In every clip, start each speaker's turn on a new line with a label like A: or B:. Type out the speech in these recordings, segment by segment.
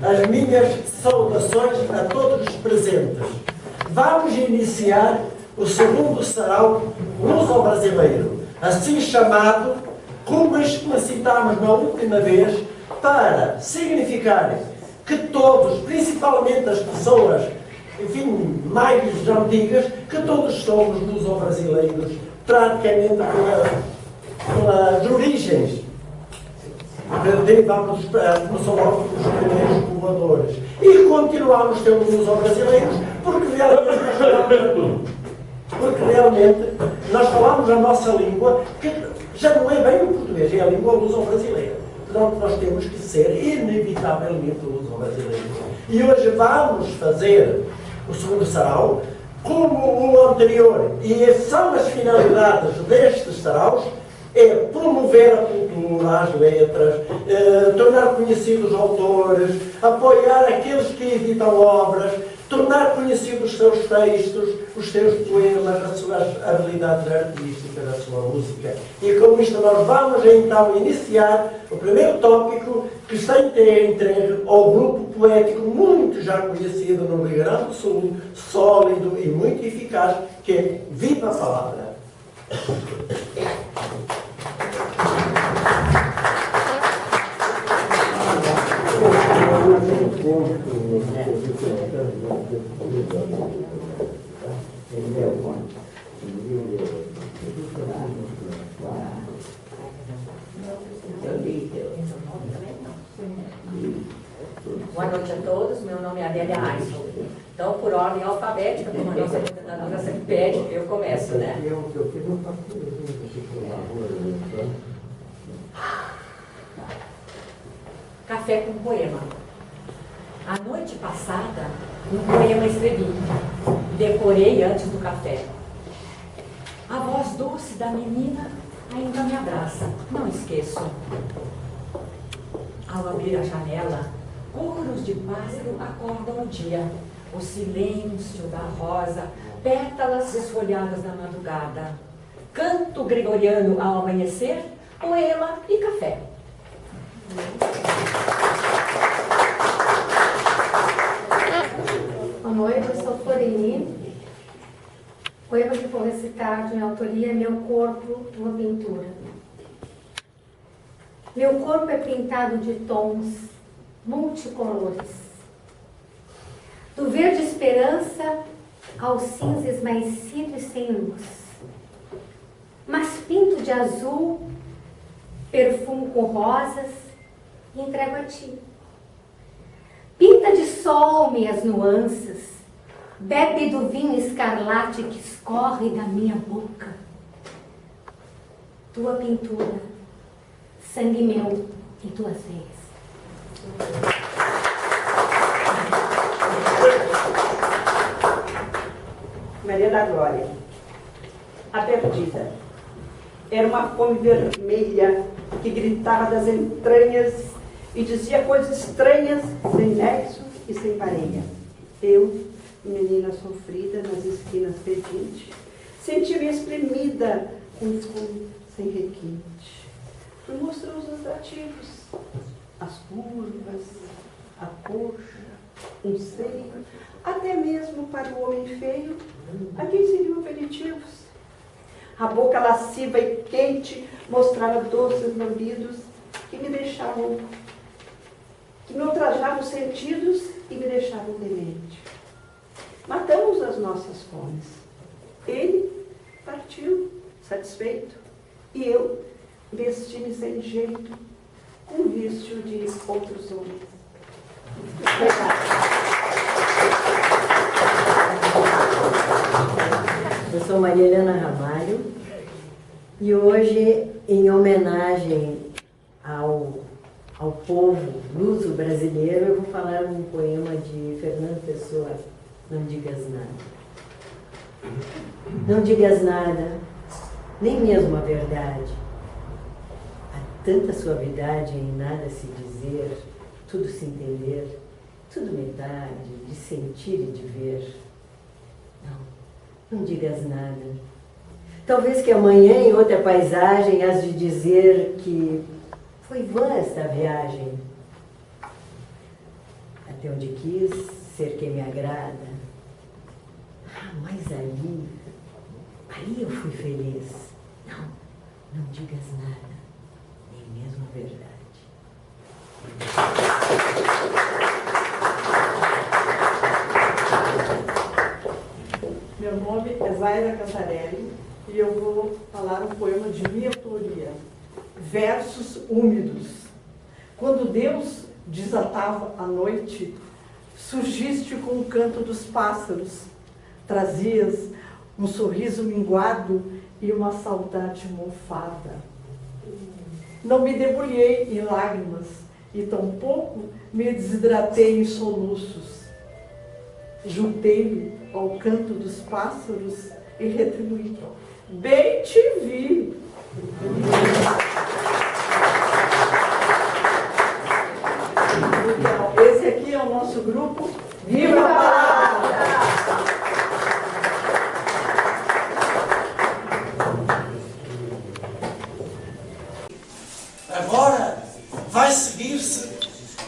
A: as minhas saudações a todos os presentes. Vamos iniciar o segundo sarau luso-brasileiro, assim chamado, como explicitámos na última vez, para significar que todos, principalmente as pessoas, enfim, mais antigas, que todos somos luso-brasileiros, praticamente pelas origens. Derivamos começou logo dos primeiros povoadores. E continuamos sendo luso-brasileiros porque realmente nós falamos a nossa língua, que já não é bem o português, é a língua luso-brasileira. Portanto, nós temos que ser inevitavelmente luso-brasileiros. E hoje vamos fazer o segundo sarau, como o anterior, e são as finalidades destes saraus, é promover a cultura, as letras, tornar conhecidos os autores, apoiar aqueles que editam obras, tornar conhecidos os seus textos, os seus poemas, as suas habilidades artísticas, a sua música. E com isto nós vamos então iniciar o primeiro tópico, que está entregue ao grupo poético muito já conhecido no Rio Grande do Sul, sólido e muito eficaz, que é Viva a Palavra.
B: Boa noite a todos, meu nome é Adélia Aisson. Então, por ordem alfabética, como a nossa coordenadora sempre pede, eu começo, né? Café com poema. A noite passada, um poema escrevi, decorei antes do café. A voz doce da menina ainda me abraça, não esqueço. Ao abrir a janela, coros de pássaro acordam o dia, o silêncio da rosa, pétalas esfolhadas na madrugada. Canto gregoriano ao amanhecer, poema e café.
C: Boa noite, eu sou Florini. O poema que vou recitar de minha autoria é Meu Corpo, uma Pintura. Meu corpo é pintado de tons multicolores, do verde esperança ao cinza esmaecido e sem luz. Mas pinto de azul, perfumo com rosas e entrego a ti. Pinta de sol minhas nuances, bebe do vinho escarlate que escorre da minha boca. Tua pintura, sangue meu em tuas veias.
D: Maria da Glória. A Perdida. Era uma fome vermelha que gritava das entranhas e dizia coisas estranhas, sem nexo e sem pareia. Eu, menina sofrida nas esquinas pedinte, senti-me espremida com fome sem requinte. Tu mostrou os atrativos, as curvas, a coxa, um seio, até mesmo para o homem feio, a quem seriam aperitivos. A boca lasciva e quente mostrava doces lambidos que me ultrajavam os sentidos e me deixavam demente. Matamos as nossas fomes. Ele partiu, satisfeito, e eu vesti-me sem jeito, com vício de outros homens.
E: Eu sou Maria Helena Ramalho e hoje, em homenagem ao povo luso-brasileiro, eu vou falar um poema de Fernando Pessoa, Não Digas Nada. Não digas nada, nem mesmo a verdade. Há tanta suavidade em nada se dizer, tudo se entender, tudo metade, de sentir e de ver. Não digas nada. Talvez que amanhã, em outra paisagem, has de dizer que foi vã esta viagem. até onde quis, ser quem me agrada. Ah, mas ali eu fui feliz. Não, não digas nada, nem mesmo a verdade.
F: Meu nome é Zaira Cantarelli e eu vou falar um poema de minha autoria, Versos Úmidos. Quando Deus desatava a noite, surgiste com o canto dos pássaros, trazias um sorriso minguado e uma saudade mofada. Não me debulhei em lágrimas e tampouco me desidratei em soluços. Juntei-me ao canto dos pássaros e retribuí. Bem te vi! Então, esse aqui é o nosso grupo. Viva a Palavra!
A: Agora vai seguir-se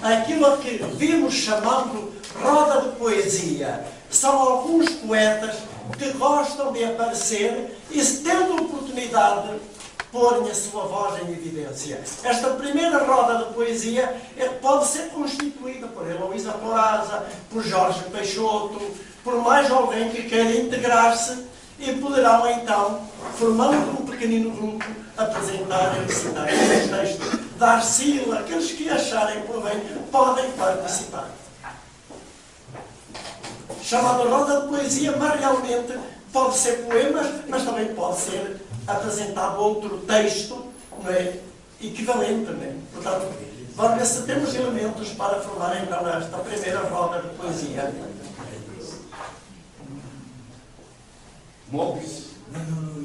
A: aquilo a que vimos chamando roda de poesia. São alguns poetas que gostam de aparecer e, se tendo oportunidade, porem a sua voz em evidência. Esta primeira roda de poesia pode ser constituída por Heloísa Floraza, por Jorge Peixoto, por mais alguém que queira integrar-se e poderão então, formando um pequenino grupo, apresentar e recitar os textos da Arcila. Aqueles que acharem por bem podem participar. Chamada roda de poesia, mas realmente pode ser poemas, mas também pode ser apresentado outro texto, não é, equivalente. Não é? Portanto, vamos ver se temos elementos para formar então esta primeira roda de poesia.
G: Móveis? Não.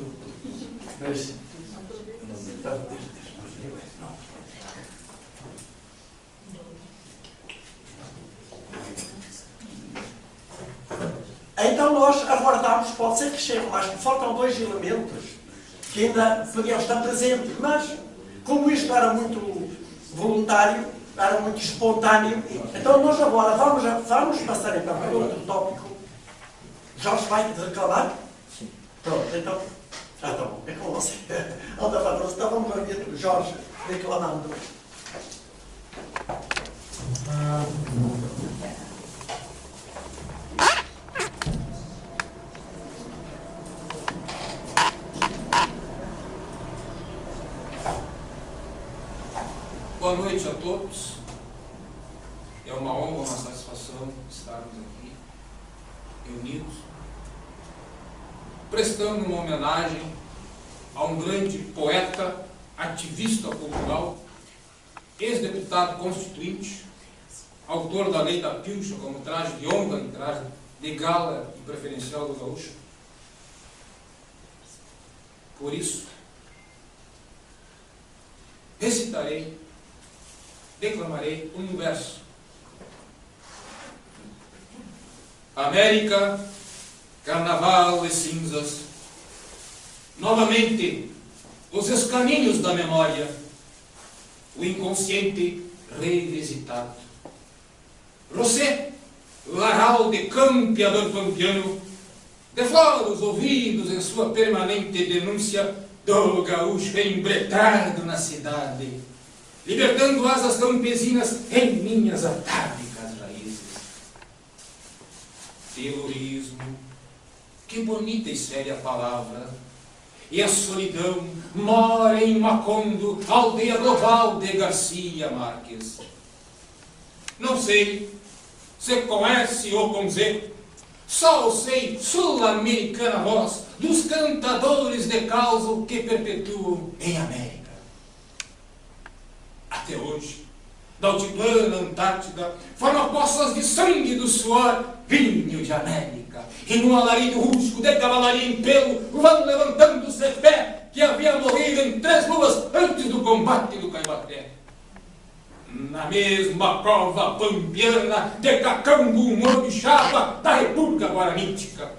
G: Mas...
A: Então nós aguardamos, pode ser que chegue, mas faltam dois elementos que ainda podiam estar presentes, mas como isto era muito voluntário, era muito espontâneo, então nós agora vamos passar então para outro tópico. Jorge vai reclamar? Pronto, então, já está bom, é com você. Anda para nós, então vamos ouvir Jorge reclamando.
G: Boa noite a todos. É uma honra, uma satisfação estarmos aqui reunidos, prestando uma homenagem a um grande poeta, ativista cultural, ex-deputado constituinte, autor da Lei da Pilcha como traje de honra e traje de gala e preferencial do gaúcho. Por isso, declamarei um verso. América, carnaval e cinzas, novamente os escaninhos da memória, o inconsciente revisitado. Você, laral de campeador pampiano, deflora os ouvidos em sua permanente denúncia do gaúcho embretado na cidade, libertando asas campesinas em minhas atávicas raízes. Terrorismo, que bonita e séria palavra, e a solidão mora em Macondo, aldeia global de Garcia Marques. Não sei se com S ou com Z, só sei sul-americana voz dos cantadores de causa que perpetuam em América. Até hoje, da altiplana Antártida, forma poças de sangue do suor, vinho de América, e num alarido rústico de cavalaria em pelo, vão levantando-se de pé, que havia morrido em 3 luas antes do combate do Caibaté. Na mesma cova pampiana de Cacambu, Morubixaba, da República Guaranítica.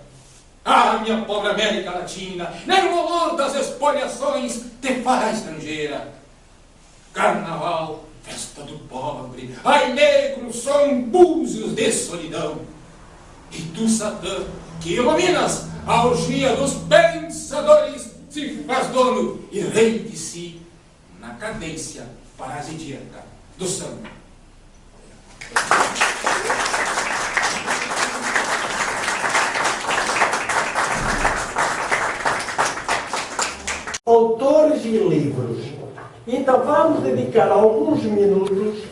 G: Ah, minha pobre América Latina, nem o olor das espoliações te fará estrangeira. Carnaval, festa do pobre, ai negro, são búzios do Satã, que iluminas a orgia dos pensadores, se faz dono e rei de si, na cadência parasitíaca do samba.
A: Autores e livros. Então vamos dedicar alguns minutos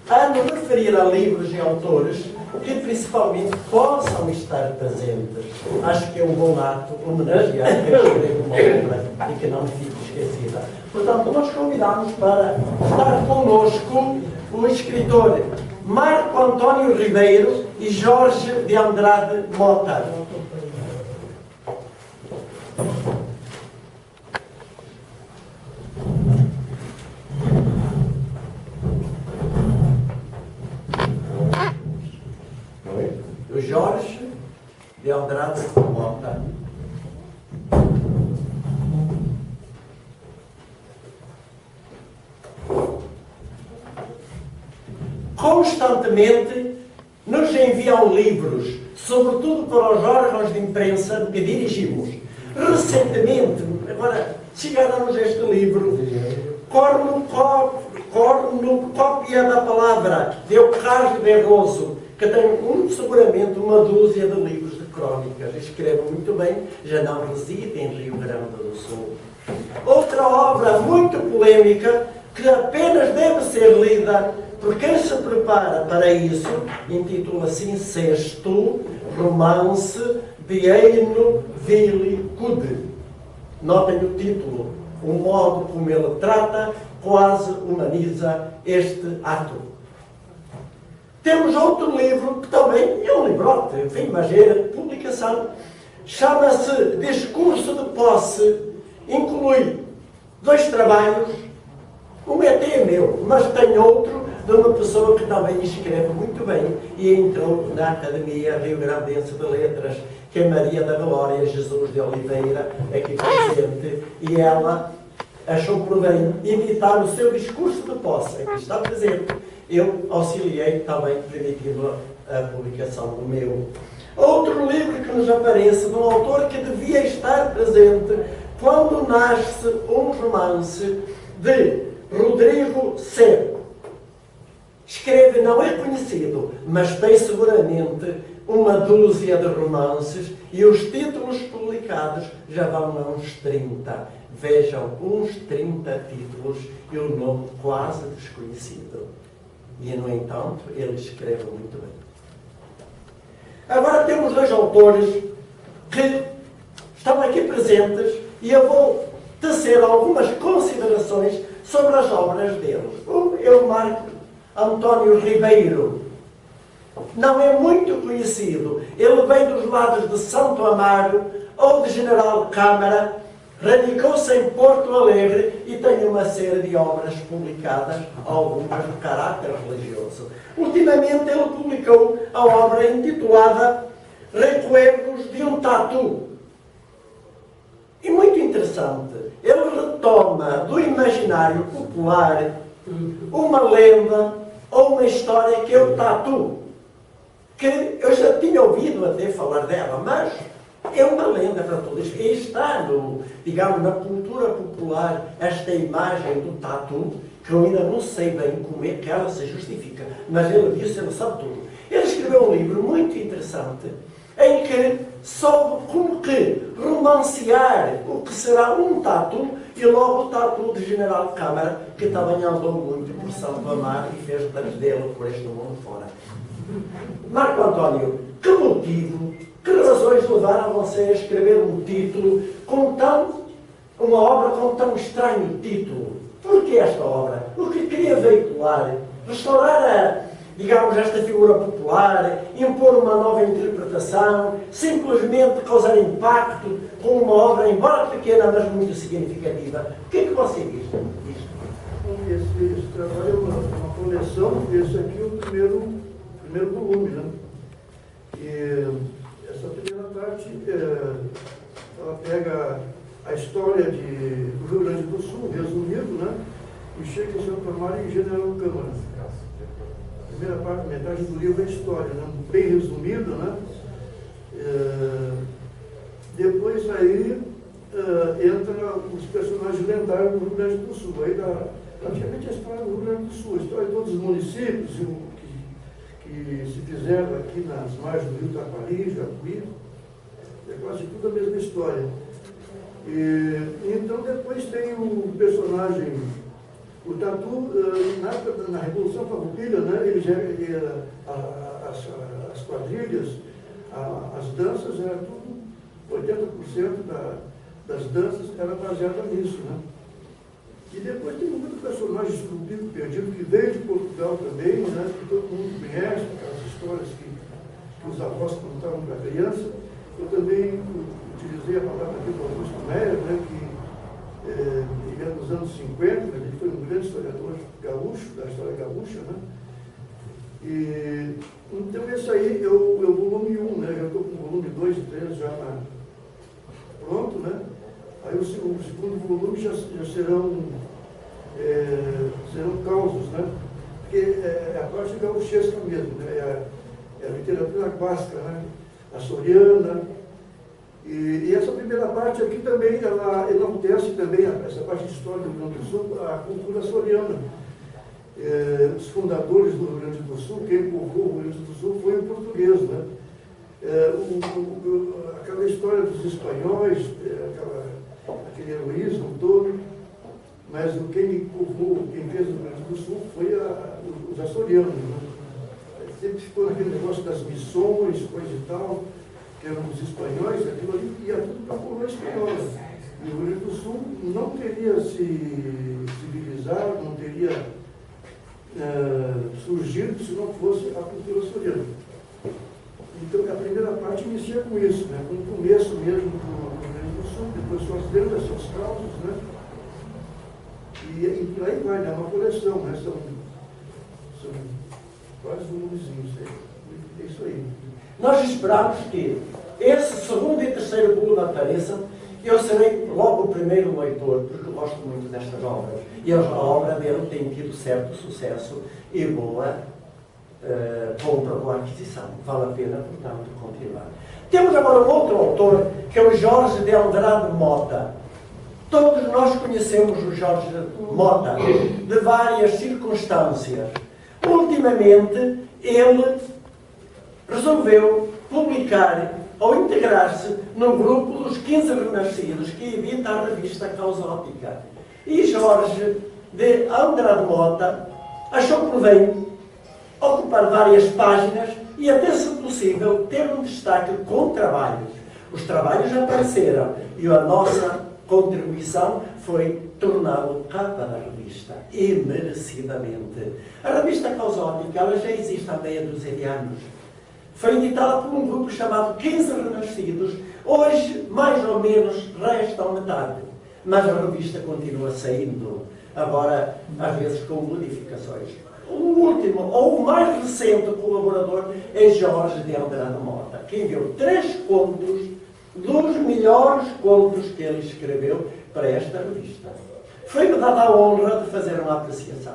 A: a nos referir a livros e autores que principalmente possam estar presentes. Acho que é um bom ato homenagear quem escreve uma obra e que não fique esquecida. Portanto, nós convidamos para estar conosco o escritor Marco Antônio Ribeiro e Jorge de Andrade Mota. O Jorge de Andrade Mota. Constantemente nos enviam livros, sobretudo para os órgãos de imprensa que dirigimos. Recentemente, agora chegaram-nos este livro, Cornucópia da Palavra, de Eucárdio Berroso, que tem seguramente uma dúzia de livros de crónicas. Escreve muito bem, já não reside em Rio Grande do Sul. Outra obra muito polémica, que apenas deve ser lida por quem se prepara para isso, intitula-se Incesto, Romance, Bieno, Vili, Cude. Notem o título, o modo como ele trata, quase humaniza este ato. Temos outro livro que também é um livrote, enfim, mas é publicação. Chama-se Discurso de Posse. Inclui 2 trabalhos. Um é meu, mas tem outro de uma pessoa que também escreve muito bem e entrou na Academia Rio Grandense de Letras, que é Maria da Glória Jesus de Oliveira, aqui presente, e ela achou por bem imitar o seu discurso de posse, aqui está presente. Eu auxiliei também, permitindo a publicação do meu. Outro livro que nos aparece, de um autor que devia estar presente, Quando Nasce um Romance, de Rodrigo C. Escreve, não é conhecido, mas tem seguramente uma dúzia de romances e os títulos publicados já vão a uns 30. Vejam, uns 30 títulos e o nome quase desconhecido. E, no entanto, ele escreve muito bem. Agora temos 2 autores que estão aqui presentes e eu vou tecer algumas considerações sobre as obras deles. Um é o Marco Antônio Ribeiro. Não é muito conhecido. Ele vem dos lados de Santo Amaro ou de General Câmara, radicou-se em Porto Alegre e tem uma série de obras publicadas, algumas de caráter religioso. Ultimamente ele publicou a obra intitulada Recuerdos de um Tatu. E muito interessante, ele retoma do imaginário popular uma lenda ou uma história que é o tatu, que eu já tinha ouvido até falar dela, mas é uma lenda para todos. E está, digamos, na cultura popular esta imagem do tatu, que eu ainda não sei bem como é que ela se justifica, mas ele disse, ele sabe tudo. Ele escreveu um livro muito interessante, em que soube como que romancear o que será um tatu, e logo o tatu de General Câmara, que também andou muito por Santo Amaro e fez tantos dele por este mundo fora. Marco Antônio, que motivo, que razões levaram você a escrever um título uma obra com tão estranho título? Por que esta obra? O que queria veicular? Restaurar digamos, esta figura popular, impor uma nova interpretação, simplesmente causar impacto com uma obra, embora pequena, mas muito significativa. O que é que você diz disto?
H: Esse trabalho é uma coleção, esse aqui é o primeiro volume, né? E essa primeira parte, ela pega a história do Rio Grande do Sul, resumido, né? E chega em Santo Amaro e General Câmara. A primeira parte, metade do livro é a história, né? Bem resumido, né? Depois aí entra os personagens lendários do Rio Grande do Sul. Aí praticamente a história do Rio Grande do Sul, a história de todos os municípios que se fizeram aqui nas margens do Rio Taquari, Jacuí, é quase tudo a mesma história. Então depois tem o personagem, o Tatu, na Revolução Farroupilha, né, as quadrilhas, as danças, era tudo, 80% das danças era baseada nisso, né? E depois tem muito personagem Surupico Perdido, que veio de Portugal também, né, que todo mundo conhece, aquelas histórias que os avós contavam para a criança. Eu também utilizei a palavra aqui do Augusto Meyer, né, que ele é dos anos 50, mas ele foi um grande historiador gaúcho, da história gaúcha, né? Então esse aí é o volume 1, né? Já estou com o volume 2 e 3 já pronto, né? Aí o segundo volume já serão causos, né? Porque é a parte gauchesca mesmo, né? É a literatura clássica, né? A Soriana. E essa primeira parte aqui também, ela enaltece também, essa parte de história do Rio Grande do Sul, a cultura soriana. Os fundadores do Rio Grande do Sul, quem povoou o Rio Grande do Sul foi o português, né? Aquela história dos espanhóis, aquele heroísmo todo, mas quem povoou, quem fez o Rio Grande do Sul foi os açorianos, né? Sempre ficou naquele negócio das missões, coisa e tal, que eram os espanhóis, aquilo ali ia tudo para a coroa espanhola. E o Rio Grande do Sul não teria se civilizado, não teria surgido se não fosse a cultura açoriana. Então a primeira parte inicia com isso, né? Com o começo mesmo do Rio Grande do Sul, depois suas lendas, seus causos, né? E por aí vai, né? É uma coleção, né? São vários volumezinhos, é isso aí.
A: Nós esperamos que esse segundo e terceiro volume apareçam. Eu serei logo o primeiro leitor, porque gosto muito destas obras. E a obra dele tem tido certo sucesso e boa compra, boa aquisição. Vale a pena, portanto, continuar. Temos agora um outro autor, que é o Jorge de Andrade Mota. Todos nós conhecemos o Jorge Mota, de várias circunstâncias. Ultimamente, ele resolveu publicar ou integrar-se no grupo dos 15 Renascidos, que edita a revista Causótica. E Jorge de Andrade Mota achou por bem ocupar várias páginas e, até se possível, ter um destaque com trabalhos. Os trabalhos apareceram e a nossa contribuição foi torná-lo capa da revista, e merecidamente. A revista Causótica, ela já existe há meia dúzia de anos. Foi editada por um grupo chamado 15 Renascidos. Hoje, mais ou menos, restam metade. Mas a revista continua saindo, agora, às vezes, com modificações. O último, ou o mais recente colaborador, é Jorge de Andrade Mota, que enviou 3 contos dos melhores contos que ele escreveu para esta revista. Foi-me dada a honra de fazer uma apreciação.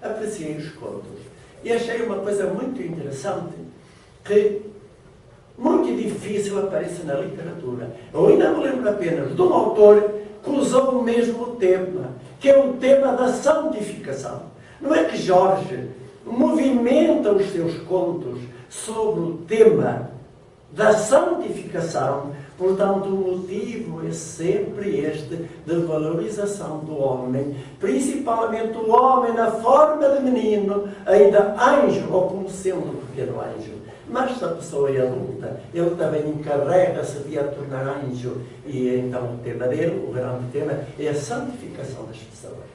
A: Apreciei os contos. E achei uma coisa muito interessante, que muito difícil aparece na literatura. Eu ainda me lembro apenas de um autor que usou o mesmo tema, que é o tema da santificação. Não é que Jorge movimenta os seus contos sobre o tema da santificação, portanto o motivo é sempre este, de valorização do homem, principalmente o homem na forma de menino, ainda anjo, ou como sendo um pequeno anjo. Mas se a pessoa é adulta, ele também encarrega-se de a tornar anjo. E então o tema dele, o grande tema, é a santificação das pessoas.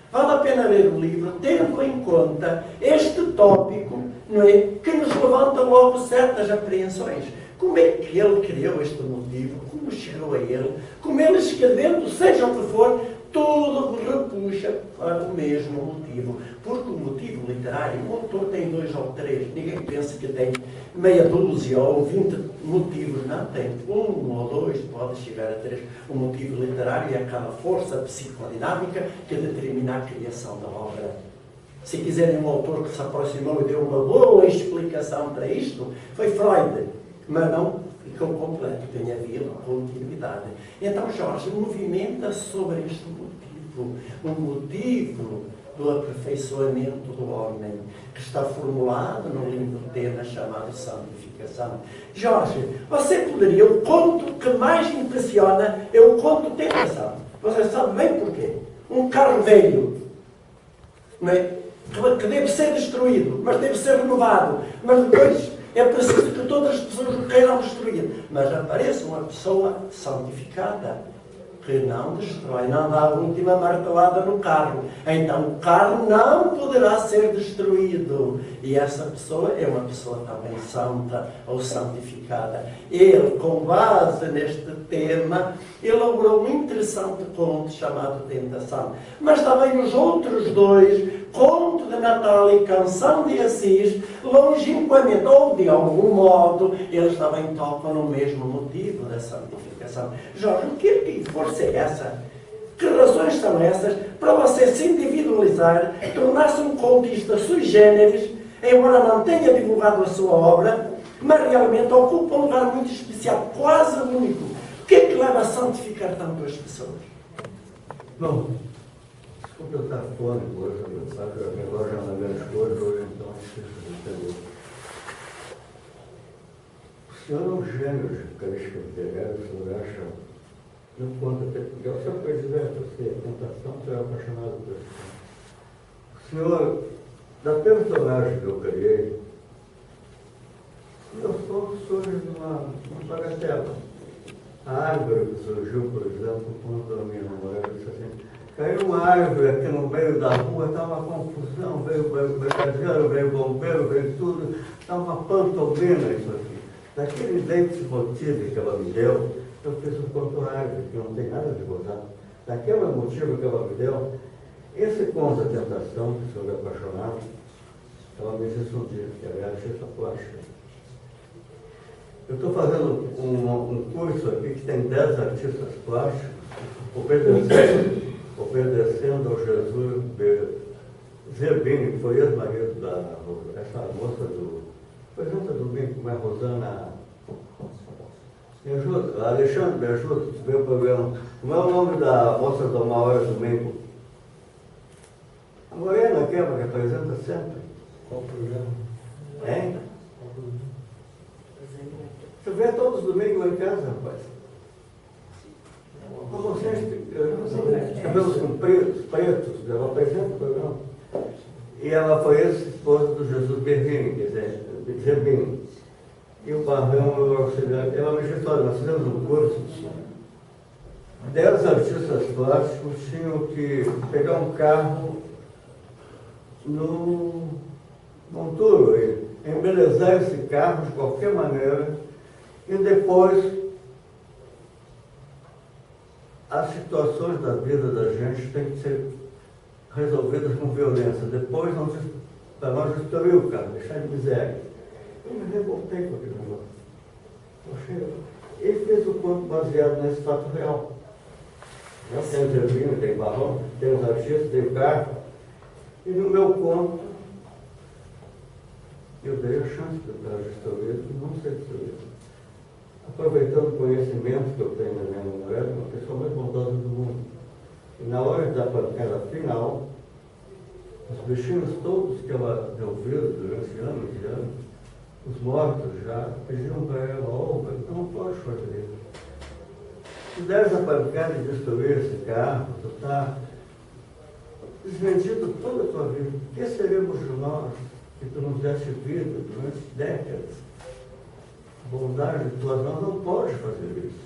A: Vale a pena ler o livro, tendo em conta este tópico, não é, que nos levanta logo certas apreensões. Como é que ele criou este motivo? Como chegou a ele? Como ele escrevendo, seja o que for, tudo repuxa para o mesmo motivo. Porque o motivo literário, o autor tem 2 ou 3, ninguém pensa que tem meia dúzia ou 20 motivos, não tem. 1 ou 2, pode chegar a 3. O motivo literário é aquela força psicodinâmica que determina a criação da obra. Se quiserem um autor que se aproximou e deu uma boa explicação para isto, foi Freud. Mas não ficou completo, tem a ver com continuidade. Então Jorge movimenta sobre este motivo, o motivo do aperfeiçoamento do homem, que está formulado no lindo tema chamado santificação. Jorge, você poderia, o conto que mais impressiona é o conto Tentação. Você sabe bem porquê? Um carro velho, não é? Que deve ser destruído, mas deve ser renovado, mas depois é preciso que todas as pessoas o queiram destruir. Mas aparece uma pessoa santificada, que não destrói, não dá a última martelada no carro. Então o carro não poderá ser destruído. E essa pessoa é uma pessoa também santa ou santificada. Ele, com base neste tema, elaborou um interessante conto chamado Tentação. Mas também os outros dois, Conto de Natal e Canção de Assis, longínquamente, ou de algum modo, eles também tocam no mesmo motivo da santificação. Jorge, que força é essa? Que razões são essas para você se individualizar, tornar-se um contista sui generis, embora não tenha divulgado a sua obra, mas realmente ocupa um lugar muito especial, quase único? O que é que leva a santificar tanto as pessoas?
H: Bom, desculpa eu estar fônico hoje, agora já não vejo as coisas, hoje então é difícil de entender. O senhor é um gênio de carística literária, o senhor acha, não conta até porque o senhor foi direto, você, a tentação, o senhor é apaixonado por isso. O senhor, da personagem que eu criei, eu sou surge de uma bagatela. A árvore que surgiu, por exemplo, quando a minha namorada disse assim, caiu uma árvore aqui no meio da rua, está uma confusão, veio o brigadeiro, veio o bombeiro, veio tudo, está uma pantomima isso aqui. Daquele leitmotiv que ela me deu, eu fiz um conto árvore, que não tem nada de gozar. Daquele motivo que ela me deu, esse conto da tentação, que sou apaixonado, ela me disse um dia, que aliás, essa plástica. Eu estou fazendo um curso aqui que tem 10 artistas plásticos, obedecendo ao Jesus Zerbini, que foi ex-marido essa moça do... Apresenta domingo, como é Rosana... Me ajuda, Alexandre, me ajuda, vê o programa. Como é o nome da moça do Uma Hora Domingo? A morena aquela que apresenta sempre.
A: Qual programa?
H: Hein? Você vê todos os domingos lá em casa, rapaz. Com vocês, cabelos compridos, pretos, ela apresenta o programa. E ela foi ex-esposa do Jesus Berrini, quer dizer, Zerbini. E o Barrão, o auxiliar, ela me disse, olha, nós fizemos um curso, 10 artistas plásticos tinham que pegar um carro no Monturo, e embelezar esse carro de qualquer maneira, e depois as situações da vida da gente têm que ser resolvidas com violência. Depois, para não destruir o carro, deixar de miséria. Eu me revoltei com aquele negócio. Ele fez o conto baseado nesse fato real. Tem o Zerbini, tem o Barrão, tem os artistas, tem o carro. E no meu conto, eu dei a chance de eu destruído e não ser destruído. Aproveitando o conhecimento que eu tenho da minha namorada, uma pessoa mais bondosa do mundo. E na hora da pancada final, os bichinhos todos que ela deu vida durante anos e anos, os mortos já pediram para ela, eu não posso fazer isso. Se deres a pancada e destruir esse carro, tu está desvendido toda a tua vida. O que seremos de nós que tu nos deste vida durante décadas? Bondade de tuas mãos não pode fazer isso.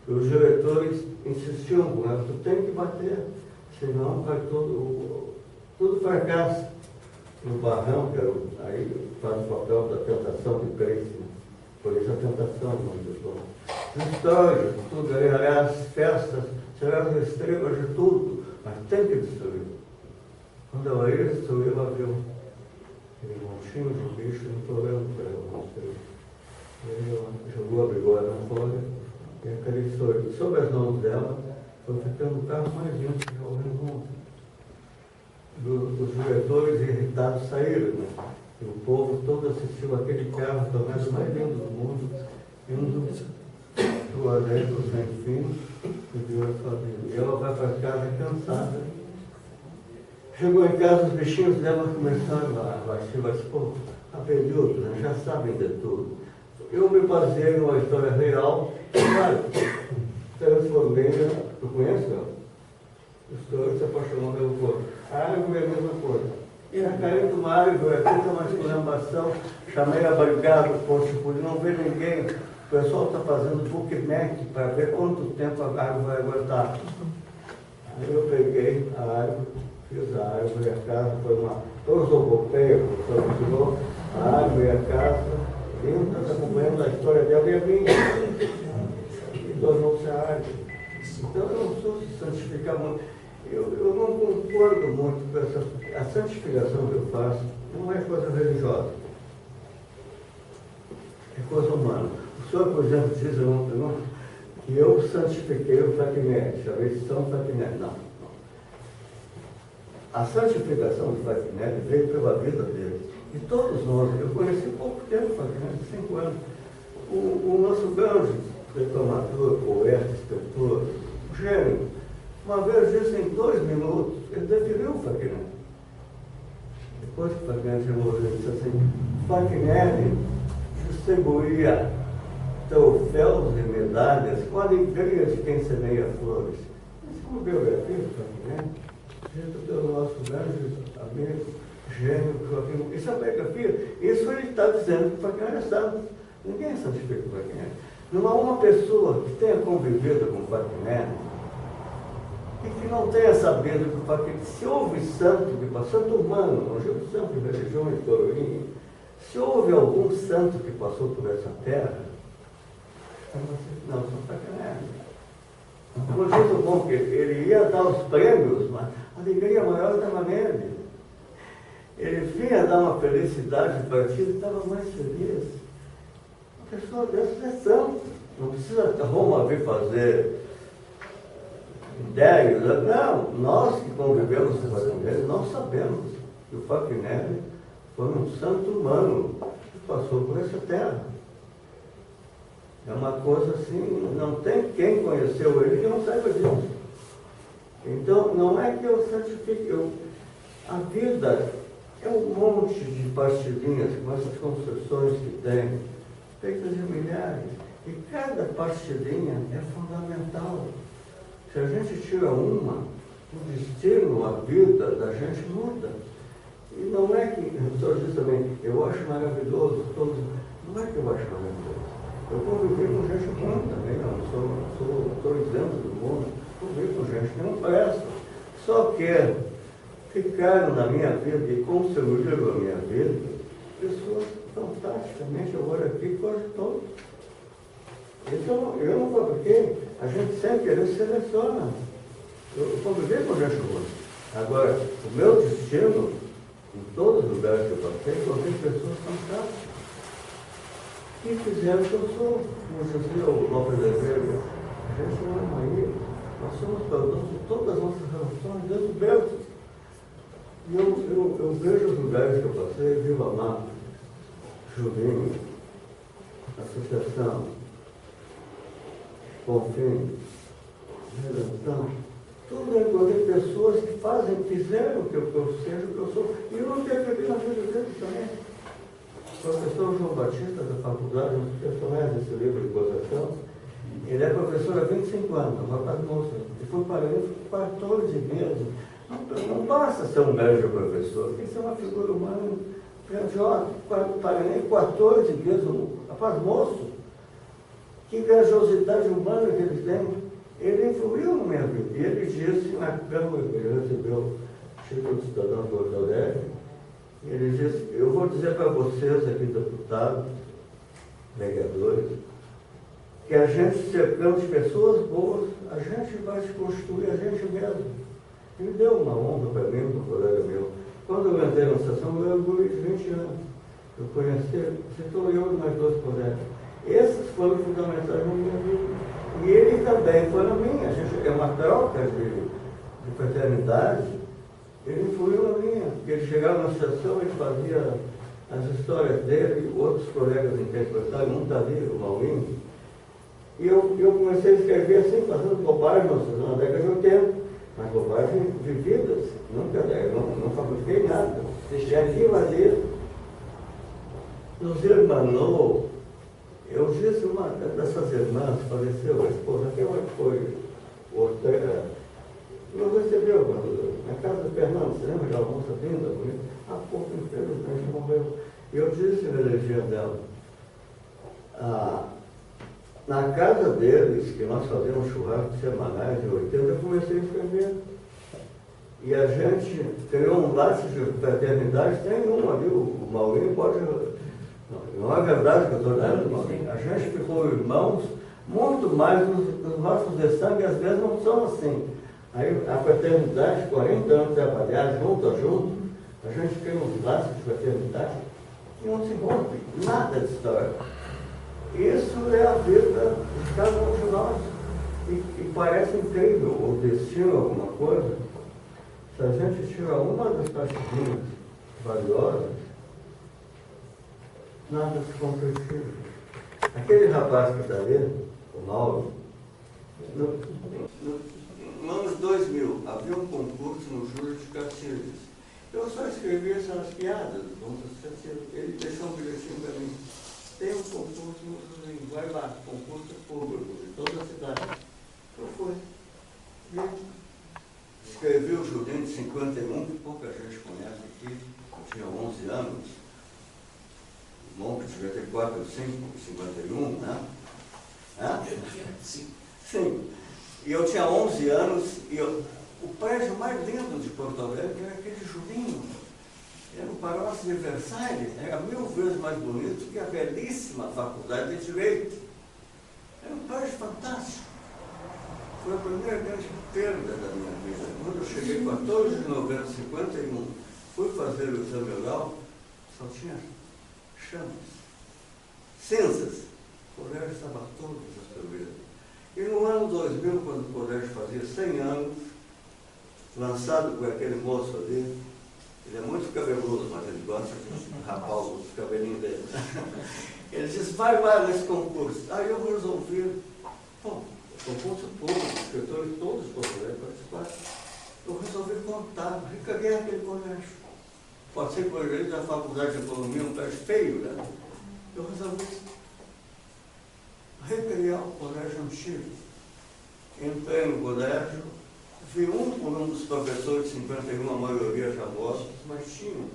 H: E os diretores insistiam com ela, tu tem que bater, senão vai tudo fracassa. No Barrão, que aí faz o papel da tentação de crença, por isso a tentação, muito bom. Destrói tudo, aliás, festas, serão as estrelas de tudo, mas tem que destruir. Quando ela ia destruir, ela viu aquele montinho de bicho implorando para ela destruir. Ele jogou a bigode na folha e acariciou. Sob as mãos dela, foi ficando o carro mais lindo que já houve no mundo. Os diretores irritados saíram, né? E o povo todo assistiu aquele carro, talvez o mais lindo do mundo, indo do alento sem fim, e viu a família. Ela vai para casa cansada. Chegou em casa, os bichinhos dela começaram a período, né? Já sabem de tudo. Eu me baseei numa história real, claro, transformei, tu conhece, não? O senhor se apaixonou pelo corpo. A árvore é a mesma coisa. Ia caindo uma árvore, aqui uma esculhambação, chamei a brigada, não vê ninguém. O pessoal está fazendo bookmark para ver quanto tempo a árvore vai aguentar. Aí eu peguei a árvore, fiz a árvore, a casa foi uma prosopopeia, o professor tirou a árvore e a casa, linda, está acompanhando a história dela e a minha. E tornou-se a árvore. Então eu não sou de santificar muito. Eu não concordo muito com essa. A santificação que eu faço não é coisa religiosa, é coisa humana. O senhor, por exemplo, diz que eu santifiquei o Facnet, chamei São Facnet. Não. A santificação do Facnet veio pela vida dele. E todos nós, eu conheci pouco tempo o Facnet, 5 anos. O nosso grande reclamador, poeta, escritor, gênio, uma vez disse em 2 minutos, ele definiu o Facnet. Depois que o Facnet morreu, ele disse assim: Facnet distribuía troféus e medalhas com a alegria de quem semeia flores. Isso é uma biografia do Facnet, dito pelo nosso grande amigo, gênio, Joaquim. Isso é uma biografia. Isso ele está dizendo que o Facnet é santo. Ninguém santifica o Facnet. Não há uma pessoa que tenha convivido com o Facnet e que não tenha sabido que o Facnet, se houve santo, santo humano, não digo santo de religiões, coroinha, se houve algum santo que passou por essa terra, não, São Facnet. Por isso, bom, que ele ia dar os prêmios, mas a alegria maior estava nele. Ele vinha dar uma felicidade para ti, ele estava mais feliz. A pessoa dessa é santo. Não precisa Roma vir fazer ideias. Não, nós que convivemos com o Facnet, nós sabemos que o Facnet foi um santo humano que passou por essa terra. É uma coisa assim, não tem quem conheceu ele que não saiba disso. Então, não é que eu santifique, a vida é um monte de pastilhinhas, com essas construções que tem, feitas de milhares, e cada pastilhinha é fundamental. Se a gente tira uma, o destino, a vida da gente muda. E não é que, o senhor diz também, eu acho maravilhoso, todos, não é que eu acho maravilhoso. Eu convivi com gente ruim também, não sou isento do mundo, convivi com gente que não presta. Só que ficaram na minha vida e construíram a minha vida pessoas fantasticamente, eu olho aqui quase todos. Então, eu não fabriquei, a gente sem querer seleciona. Eu convivi com gente ruim. Agora, o meu destino, em todos os lugares que eu passei, encontrei pessoas fantásticas. E fizeram o que eu sou, como dizia o Lopes de Veiga, a gente não é marido, nós somos padrões de todas as nossas relações descobertas. E eu vejo os lugares que eu passei, Vila Mata, Juvinho, Associação, Confim, Redenção, tudo eu encontrei pessoas que fizeram que eu seja o que eu sou. E eu não interferi na vida deles também. O professor João Batista, da faculdade, um dos personagens desse livro de gozação, ele é professor há 25 anos, um rapaz moço. Ele foi para ele por 14 meses. Não basta ser um grande professor, tem que ser uma figura humana grandiosa. Para ele, 14 meses, um rapaz moço. Que grandiosidade humana que eles têm. Ele influiu na minha vida. E ele disse na Câmara, ele recebeu o título de cidadão de Porto Alegre. Ele disse: eu vou dizer para vocês aqui, deputados, vereadores, que a gente cercando de pessoas boas, a gente vai se construir a gente mesmo. Ele deu uma honra para mim, um colega meu. Quando eu entrei na sessão, eu orgulho de 20 anos. Eu conheci, citou eu e mais 2 colegas. Esses foram fundamentais na minha vida. E ele também foi na minha. A gente é uma troca de fraternidade. Ele influiu na minha, porque ele chegava na sessão, ele fazia
I: as histórias dele, outros colegas interpretaram, um está ali, o Maurinho, e eu comecei a escrever assim, fazendo bobagem na década de 80, mas bobagens vividas, não fabriquei nada. Deixei aquilo ali, nos irmanou. Eu disse, uma dessas irmãs faleceu, a esposa, aquela que foi Ortega, não recebeu, na casa do Fernando, você lembra aquela moça linda, bonita? Há pouco, infelizmente, morreu. E eu disse na elegia dela, na casa deles, que nós fazíamos churrascos semanais em 80, eu comecei a escrever. E a gente criou um laço de fraternidade, tem um ali, o Maurinho pode... Não é verdade que eu estou dizendo, Maurinho? A gente ficou irmãos, muito mais nos laços de sangue, às vezes não são assim. Aí a fraternidade, 40 anos trabalhar junto, a gente cria uns laços de fraternidade e não se rompe nada de história. Isso é a vida de cada um de nós. E parece incrível o destino, alguma coisa. Se a gente tira uma das partidinhas valiosas, nada se concretiza. Aquele rapaz que está ali, o Mauro, no ano 2000, havia um concurso no Júlio de Cacilhas. Eu só escrevia essas piadas do Júlio de Cacilhas. Ele deixou um bilhetinho para mim. Tem um concurso no Júlio, vai lá, concurso público, de toda a cidade. Eu fui. Escrevi o Julinho de 51, que pouca gente conhece aqui. Eu tinha 11 anos. O Monk devia ter 4 ou 5, 51, né? Sim. E eu tinha 11 anos e o prédio mais lindo de Porto Alegre era aquele Julinho. Era o Palácio de Versalhes, era 1000 vezes mais bonito que a belíssima Faculdade de Direito. Era um prédio fantástico. Foi a primeira grande perda da minha vida. Quando eu cheguei 14 de novembro de 51, fui fazer o exame oral, só tinha chamas, cinzas. O colégio estava todo destruído. E no ano 2000, quando o colégio fazia 100 anos, lançado por aquele moço ali, ele é muito cabeludo, mas ele gosta de rapar os cabelinhos dele. Ele disse, vai lá nesse concurso. Aí eu resolvi, concurso público, escritores todos poderiam participar. Eu resolvi contar, recaguei aquele colégio. Pode ser colégio da Faculdade de Economia, um colégio feio, né? Eu resolvi recriar o colégio antigo. Entrei no colégio, vi um por um dos professores de 51, a maioria já mortos, mas tinham,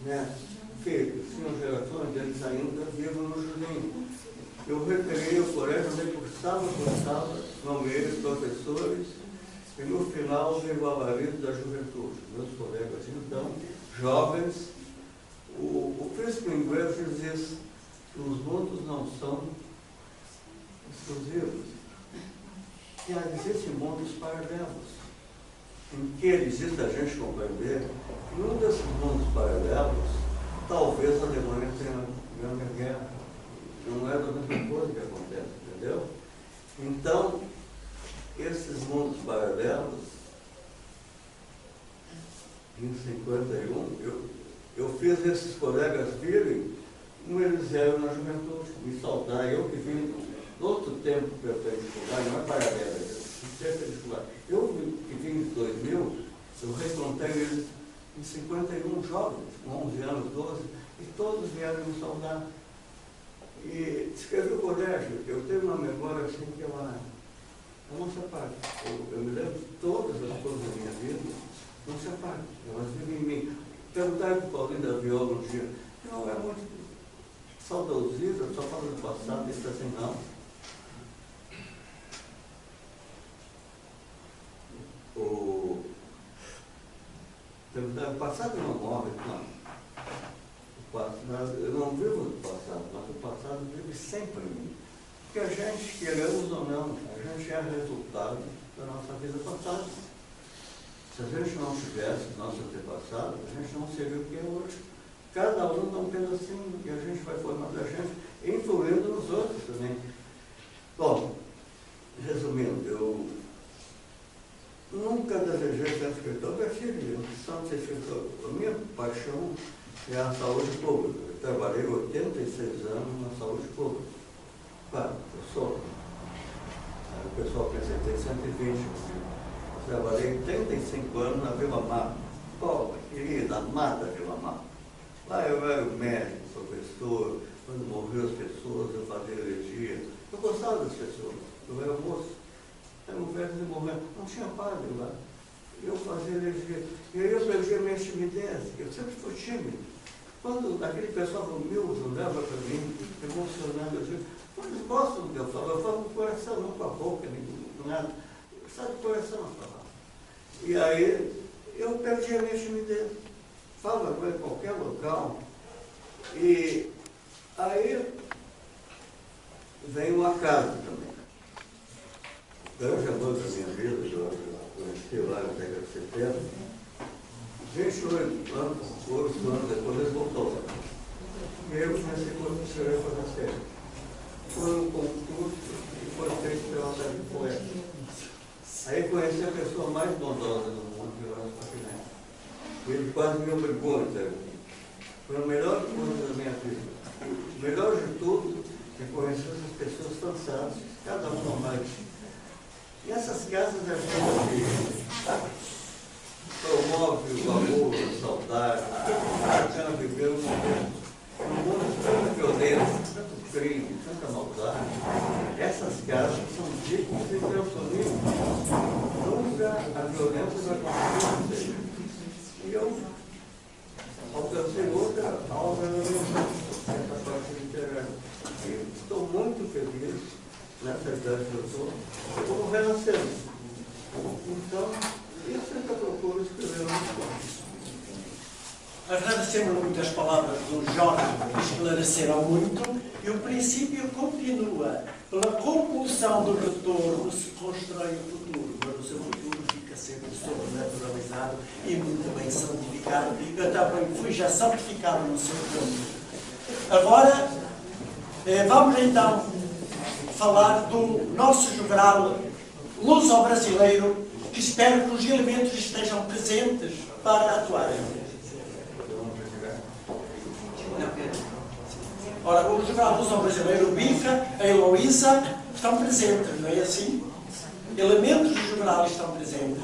I: né, filhos, tinham gerações deles ainda vivos no Julinho. Eu recriei o colégio, andei por sala, nomeei os professores, e no final veio o alarido da juventude. Meus colegas, então, jovens, o príncipe inglês diz que os mundos não são exclusivos. E existem mundos paralelos, em que existe a gente compreender que num desses mundos paralelos, talvez a Alemanha tenha ganho a guerra. Não é a mesma coisa que acontece, entendeu? Então, esses mundos paralelos, em 51, eu fiz esses colegas virem um Eliseu na juventude, me saudar, eu que vim do outro tempo perpendicular, não é paralelo, perpendicular. Eu que vim de 2000, eu recontei eles em 51 jovens, com 11 anos, 12, e todos vieram me saudar. E escrevi o colégio, eu tenho uma memória assim que ela não se apaga. Eu me lembro de todas as coisas da minha vida, não se apaga, elas vivem em mim. Perguntaram para o Paulinho da Viola um dia, não é muito saudosista, só fala do passado, isso assim, não. O passado não morre, não. Eu não vivo do passado, mas o passado vive sempre em mim. Porque a gente, queremos ou não, a gente é resultado da nossa vida passada. Se a gente não tivesse nosso antepassado, a gente não seria o que é hoje. Cada um dá um pedacinho e a gente vai formando a gente, influindo nos outros também. Bom, resumindo, eu nunca desejei ser escritor, eu tive a opção de ser escritor. A minha paixão é a saúde pública. Eu trabalhei 86 anos na saúde pública. Claro, eu sou. Aí o pessoal pensa que tem 120. Eu trabalhei 35 anos na Vila Mata. Pobre, querida, amada Vila Mata. Lá eu era médico, professor. Quando morriam as pessoas, eu fazia elegia. Eu gostava das pessoas. Eu era moço. Era um velho de momento. Não tinha padre lá. Eu fazia elegia. E aí eu perdi a minha timidez. Eu sempre fui tímido. Quando aquele pessoal humilde olhava para mim, emocionado, eu digo, eles gostam do que eu falo com o coração, não com a boca, nem com nada. Sai do coração a falar. E aí eu perdi a minha timidez. Falo agora em qualquer local. E aí vem o acaso também. Grande amor da minha vida, eu conheci lá na década de 70. 28 anos, 8 anos depois ele voltou. E eu comecei a conhecer a série. Foi um concurso que foi feito pela Série de Poeta. Aí conheci a pessoa mais bondosa do mundo, que era o Paquinete. Ele quase me obrigou a entrar aqui. Foi a melhor coisa da minha vida. O melhor de tudo é conhecer essas pessoas fantásticas, cada uma mais. E essas casas da gente promove o amor, a saudade, a viver um mundo de tanta violência, tanto crime, tanta maldade. Essas casas são dignas de transformismo. Nunca a violência vai acontecer. E eu alcancei outra obra na minha vida, essa parte literária. E estou muito feliz nessa idade que eu estou, como renascendo. Então, eu sempre procuro escrever muito bom.
A: Agradecemos muito as palavras do Jorge, que esclareceram muito, e o princípio continua. Pela compulsão do retorno se constrói o futuro, mas o seu futuro fica sempre sobrenaturalizado e muito bem santificado. Eu também fui já santificado no seu caminho. Agora, vamos então falar do nosso jogral luso-brasileiro, que espero que os elementos estejam presentes para atuarem. Ora, o jogral luso-brasileiro, o Bica, a Heloísa, estão presentes, não é assim? Elementos do jogral estão presentes.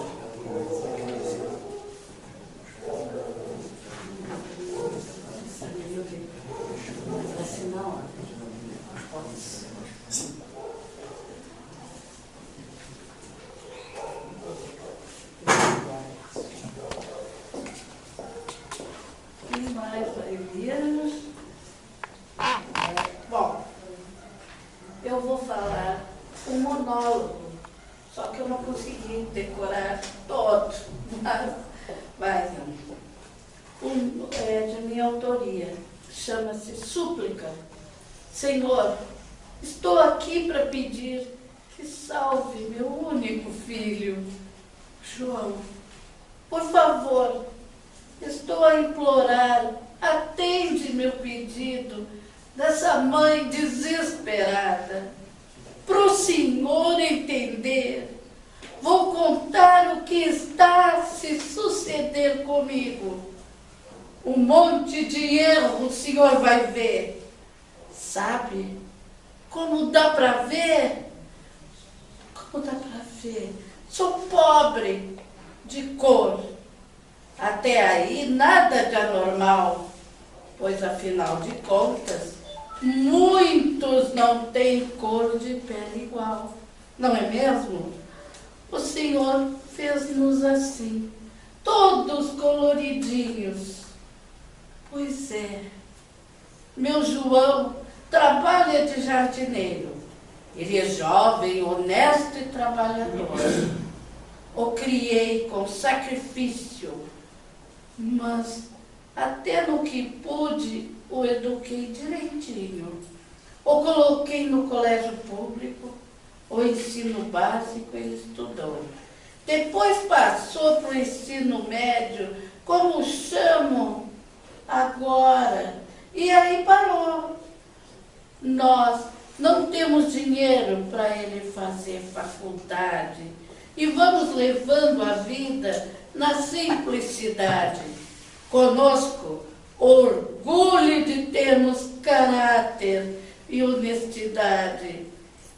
J: Bom, eu vou falar um monólogo, só que eu não consegui decorar todo, mas vai, é de minha autoria, chama-se Súplica. Senhor, estou aqui para pedir que salve meu único filho, João. Por favor, estou a implorar, atende meu pedido dessa mãe desesperada. Para o Senhor entender, vou contar o que está a se suceder comigo. Um monte de erro o Senhor vai ver. Sabe como dá para ver? Como dá para ver? Sou pobre, de cor. Até aí nada de anormal, pois afinal de contas, muitos não têm cor de pele igual, não é mesmo? O Senhor fez-nos assim, todos coloridinhos. Pois é, meu João trabalha de jardineiro. Ele é jovem, honesto e trabalhador. O criei com sacrifício, mas até no que pude o eduquei direitinho. O coloquei no colégio público, o ensino básico ele estudou. Depois passou para o ensino médio, como chamam agora, e aí parou. Nós não temos dinheiro para ele fazer faculdade e vamos levando a vida na simplicidade. Conosco, orgulho de termos caráter e honestidade,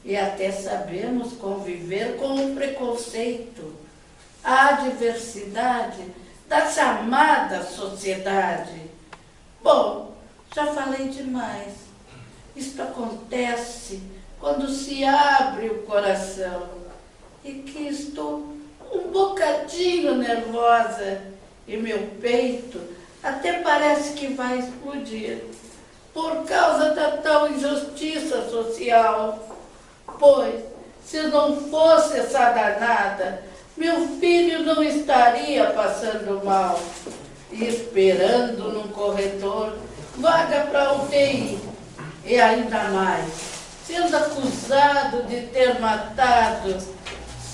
J: e até sabemos conviver com o preconceito, a adversidade da chamada sociedade. Bom, já falei demais. Isto acontece quando se abre o coração, e que estou um bocadinho nervosa e meu peito até parece que vai explodir por causa da tal injustiça social. Pois, se não fosse essa danada, meu filho não estaria passando mal e esperando num corredor vaga para UTI. E ainda mais, sendo acusado de ter matado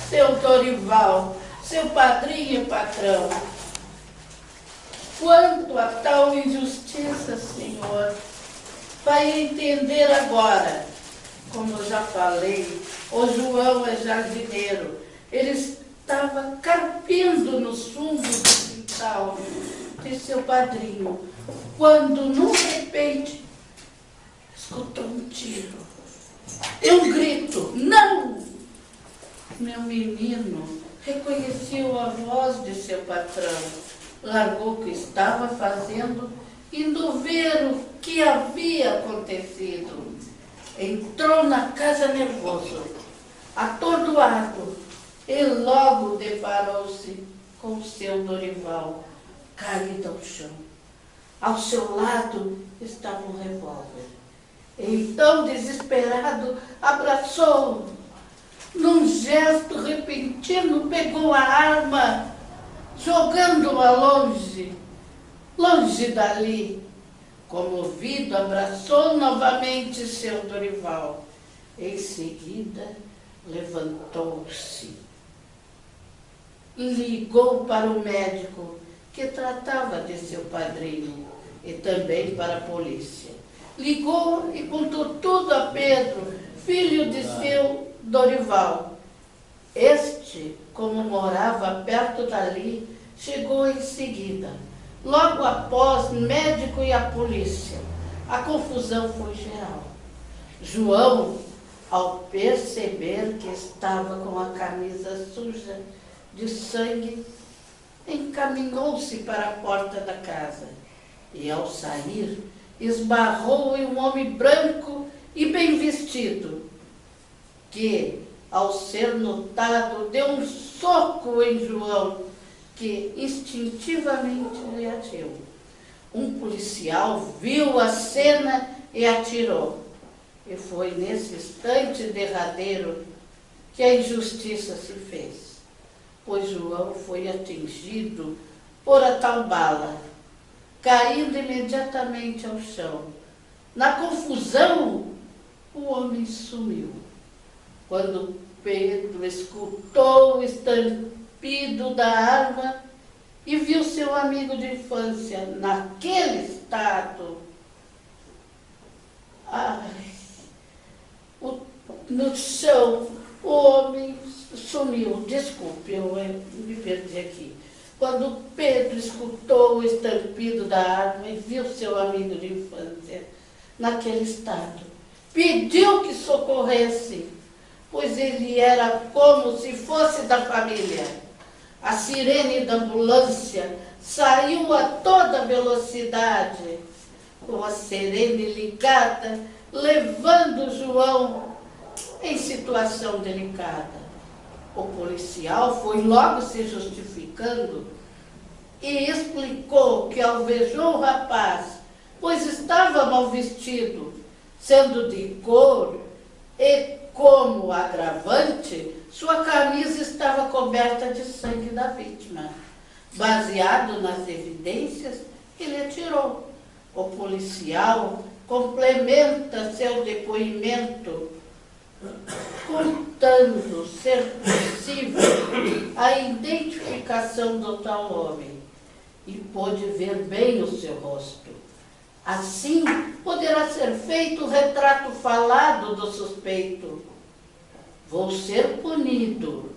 J: seu Dorival, seu padrinho e patrão. Quanto a tal injustiça, senhor, vai entender agora. Como eu já falei, o João é jardineiro. Ele estava carpindo no fundo do quintal de seu padrinho, quando, de repente, escutou um tiro e um grito: não! Meu menino reconheceu a voz de seu patrão, largou o que estava fazendo, indo ver o que havia acontecido. Entrou na casa nervoso, atordoado, e logo deparou-se com seu Dorival, caído ao chão. Ao seu lado estava um revólver. Então, desesperado, abraçou-o. Num gesto repentino, pegou a arma, jogando-a longe, longe dali. Comovido, abraçou novamente seu Dorival. Em seguida, levantou-se. Ligou para o médico que tratava de seu padrinho e também para a polícia. Ligou e contou tudo a Pedro, filho de seu Dorival. Este, como morava perto dali, chegou em seguida. Logo após, médico e a polícia. A confusão foi geral. João, ao perceber que estava com a camisa suja de sangue, encaminhou-se para a porta da casa e, ao sair, esbarrou em um homem branco e bem vestido, que, ao ser notado, deu um soco em João, que instintivamente reagiu. Um policial viu a cena e atirou. E foi nesse instante derradeiro que a injustiça se fez, pois João foi atingido por a tal bala, caindo imediatamente ao chão. Na confusão, o homem sumiu. Quando Pedro escutou o estampido da arma e viu seu amigo de infância naquele estado, no chão, o homem sumiu. Desculpe, eu me perdi aqui. Quando Pedro escutou o estampido da arma e viu seu amigo de infância naquele estado, pediu que socorresse, pois ele era como se fosse da família. A sirene da ambulância saiu a toda velocidade, com a sirene ligada, levando João em situação delicada. O policial foi logo se justificando e explicou que alvejou o rapaz, pois estava mal vestido, sendo de couro, e como agravante, sua camisa estava coberta de sangue da vítima. Baseado nas evidências, ele atirou. O policial complementa seu depoimento contando ser possível a identificação do tal homem e pôde ver bem o seu rosto. Assim, poderá ser feito o retrato falado do suspeito. Vou ser punido,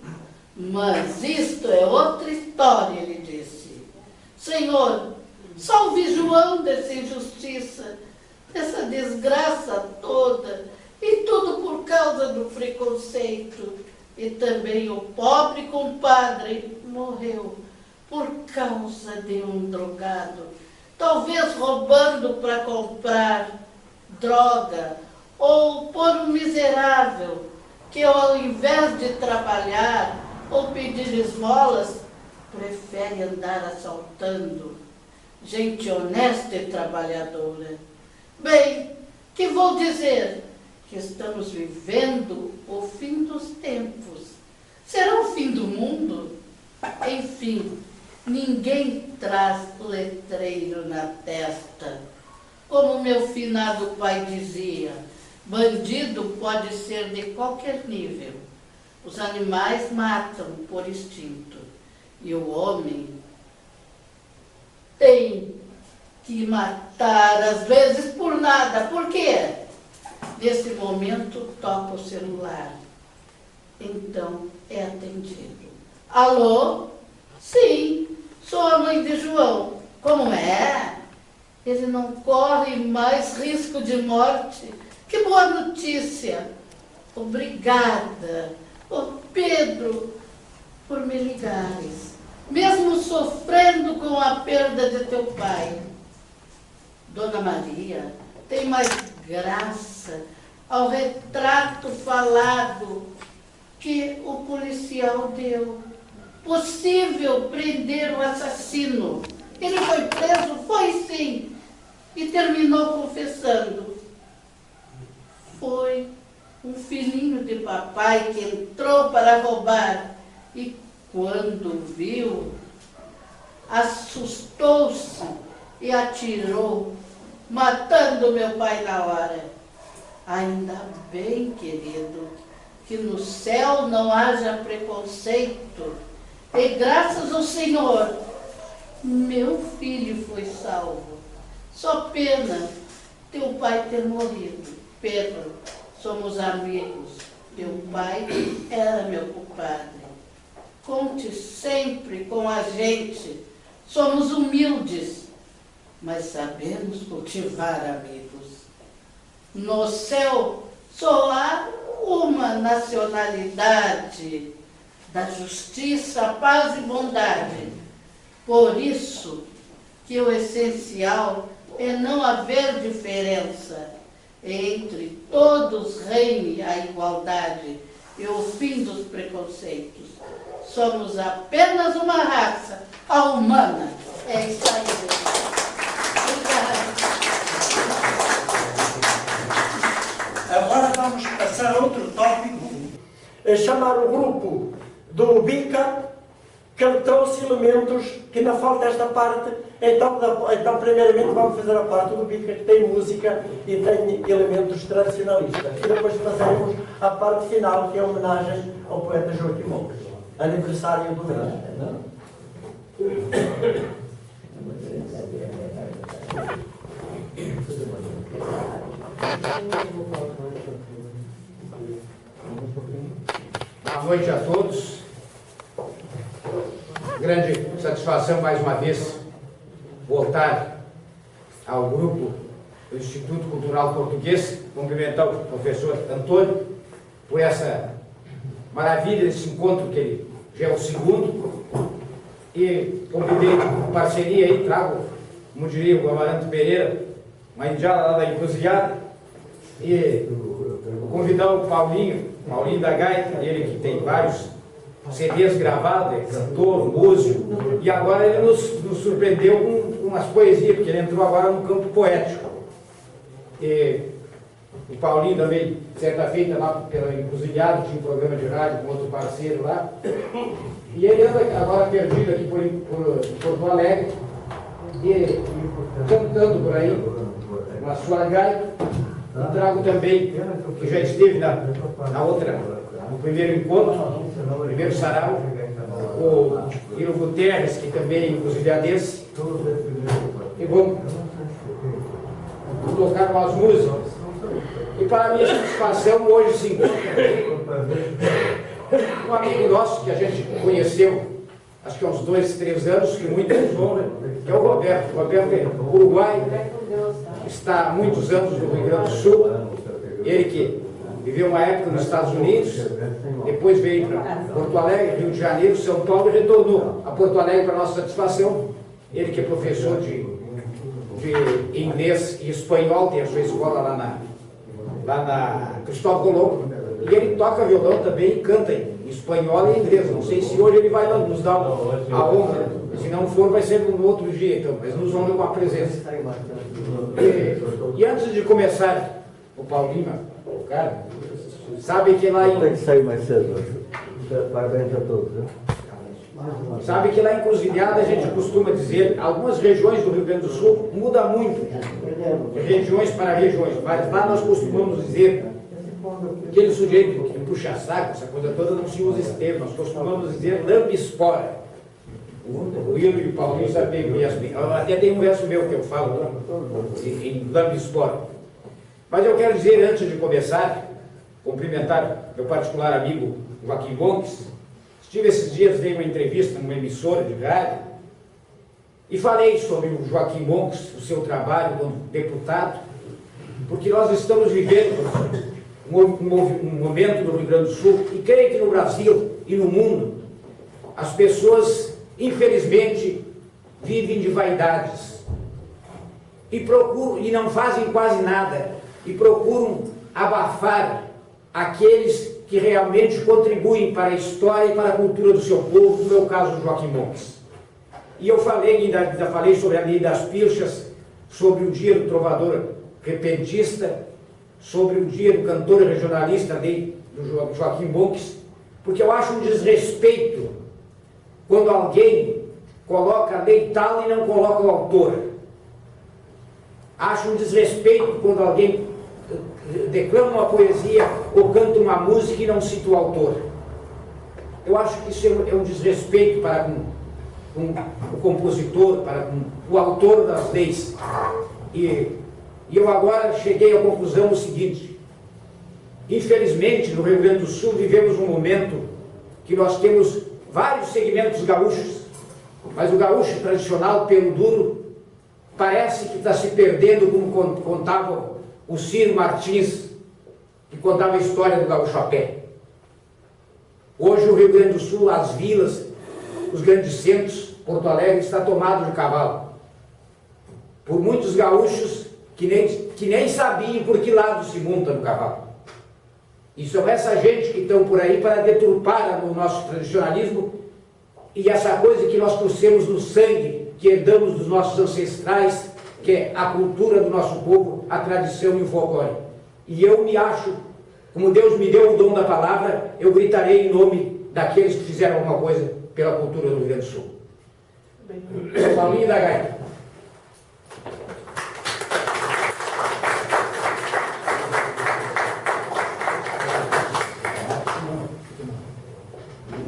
J: mas isto é outra história, ele disse. Senhor, Salve João dessa injustiça, dessa desgraça toda, e tudo por causa do preconceito. E também o pobre compadre morreu por causa de um drogado, talvez roubando para comprar droga, ou por um miserável que, ao invés de trabalhar ou pedir esmolas, prefere andar assaltando gente honesta e trabalhadora. Bem, que vou dizer? Que estamos vivendo o fim dos tempos. Será o fim do mundo? Enfim, ninguém traz letreiro na testa. Como meu finado pai dizia, bandido pode ser de qualquer nível. Os animais matam por instinto. E o homem tem que matar, às vezes, por nada. Por quê? Nesse momento, toca o celular. Então, é atendido. Alô? Sim, sou a mãe de João. Como é? Ele não corre mais risco de morte. Que boa notícia. Obrigada, Pedro, por me ligares. Mesmo sofrendo com a perda de teu pai. Dona Maria tem mais graça ao retrato falado que o policial deu. Possível prender o assassino. Ele foi preso? Foi sim. E terminou confessando. Foi um filhinho de papai que entrou para roubar e, quando viu, assustou-se e atirou, matando meu pai na hora. Ainda bem, querido, que no céu não haja preconceito. E graças ao Senhor, meu filho foi salvo. Só pena teu pai ter morrido. Pedro, somos amigos. Teu pai era meu compadre. Conte sempre com a gente. Somos humildes, mas sabemos cultivar amigos. No céu só há uma nacionalidade, da justiça, paz e bondade. Por isso que o essencial é não haver diferença. Entre todos reine a igualdade e o fim dos preconceitos. Somos apenas uma raça, a humana. É isso aí.
A: Agora vamos passar a outro tópico. É chamar o grupo do Bica, que ele trouxe elementos que ainda falta esta parte. Então, primeiramente, vamos fazer a parte do Bica, que tem música e tem elementos tradicionalistas. E depois fazeremos a parte final, que é a homenagem ao poeta Joaquim Montes, aniversário do mês.
K: Boa noite a todos. Grande satisfação mais uma vez voltar ao grupo do Instituto Cultural Português, cumprimentar o professor Antônio por essa maravilha desse encontro, que ele já é o segundo, e convidei em parceria aí, trago, como diria o Amaranto Pereira, uma indiana lá da Encruzilhada, e convidar o Paulinho da Gaita, ele que tem vários CDs gravados, é cantor, músico, e agora ele nos surpreendeu com umas poesias, porque ele entrou agora no campo poético. E o Paulinho também, certa feita lá pela Encruzilhada, tinha um programa de rádio com outro parceiro lá, e ele anda agora perdido aqui por Porto Alegre, e cantando por aí, na sua gaita. E trago também, que já esteve no primeiro encontro, no primeiro sarau, o Ilo Guterres, que também é encruzilhadense, e vamos tocar umas músicas. E para minha satisfação, hoje se encontra um amigo nosso que a gente conheceu acho que há uns 2, 3 anos, que muito nos honra, que é o Roberto. O Roberto é uruguaio, está há muitos anos no Rio Grande do Sul. Ele que viveu uma época nos Estados Unidos, depois veio para Porto Alegre, Rio de Janeiro, São Paulo e retornou a Porto Alegre para nossa satisfação. Ele que é professor de inglês e espanhol, tem a sua escola lá na Cristóvão Colombo. E ele toca violão também e canta em espanhol e inglês. Não sei se hoje ele vai nos dar a honra. Se não for, vai ser no outro dia, então. Mas nos honra com a presença. E antes de começar, o Paulinho, o cara, sabe que lá em...
I: Tem que sair mais cedo hoje. Parabéns a todos, né?
K: Sabe que lá em Encruzilhada a gente costuma dizer, algumas regiões do Rio Grande do Sul muda muito, de regiões para regiões, mas lá nós costumamos dizer, aquele sujeito que puxa saco, essa coisa toda, não se usa esse termo, nós costumamos dizer lambe-espora. O Wilson e o Paulinho sabem mesmo. Até tem um verso meu que eu falo em lambe-espora. Mas eu quero dizer, antes de começar, cumprimentar meu particular amigo Joaquim Gomes. Estive esses dias, dei uma entrevista numa emissora de rádio e falei sobre o Joaquim Gomes, o seu trabalho como deputado, porque nós estamos vivendo um momento no Rio Grande do Sul, e creio que no Brasil e no mundo, as pessoas, infelizmente, vivem de vaidades e procuram, e não fazem quase nada, e procuram abafar aqueles que realmente contribuem para a história e para a cultura do seu povo, no meu caso, Joaquim Gomes. E eu ainda falei sobre a lei das pilchas, sobre o dia do trovador repentista, sobre o dia do cantor regionalista, lei do Joaquim Gomes, porque eu acho um desrespeito quando alguém coloca a lei tal e não coloca o autor. Acho um desrespeito quando alguém declama uma poesia ou canta uma música e não cita o autor. Eu acho que isso é um desrespeito para com o compositor, para com o autor das leis. E eu agora cheguei à conclusão do seguinte: infelizmente, no Rio Grande do Sul vivemos um momento que nós temos vários segmentos gaúchos, mas o gaúcho tradicional, pelo duro, parece que está se perdendo, como contava o Ciro Martins, que contava a história do gaúcho a pé. Hoje o Rio Grande do Sul, as vilas, os grandes centros, Porto Alegre está tomado de cavalo por muitos gaúchos que nem sabiam por que lado se monta no cavalo. E são essa gente que estão por aí para deturpar o nosso tradicionalismo e essa coisa que nós trouxemos no sangue, que herdamos dos nossos ancestrais, que é a cultura do nosso povo, a tradição e o folclore. E eu me acho, como Deus me deu o dom da palavra, eu gritarei em nome daqueles que fizeram alguma coisa pela cultura do Rio Grande do Sul. Paulinho da Gaita.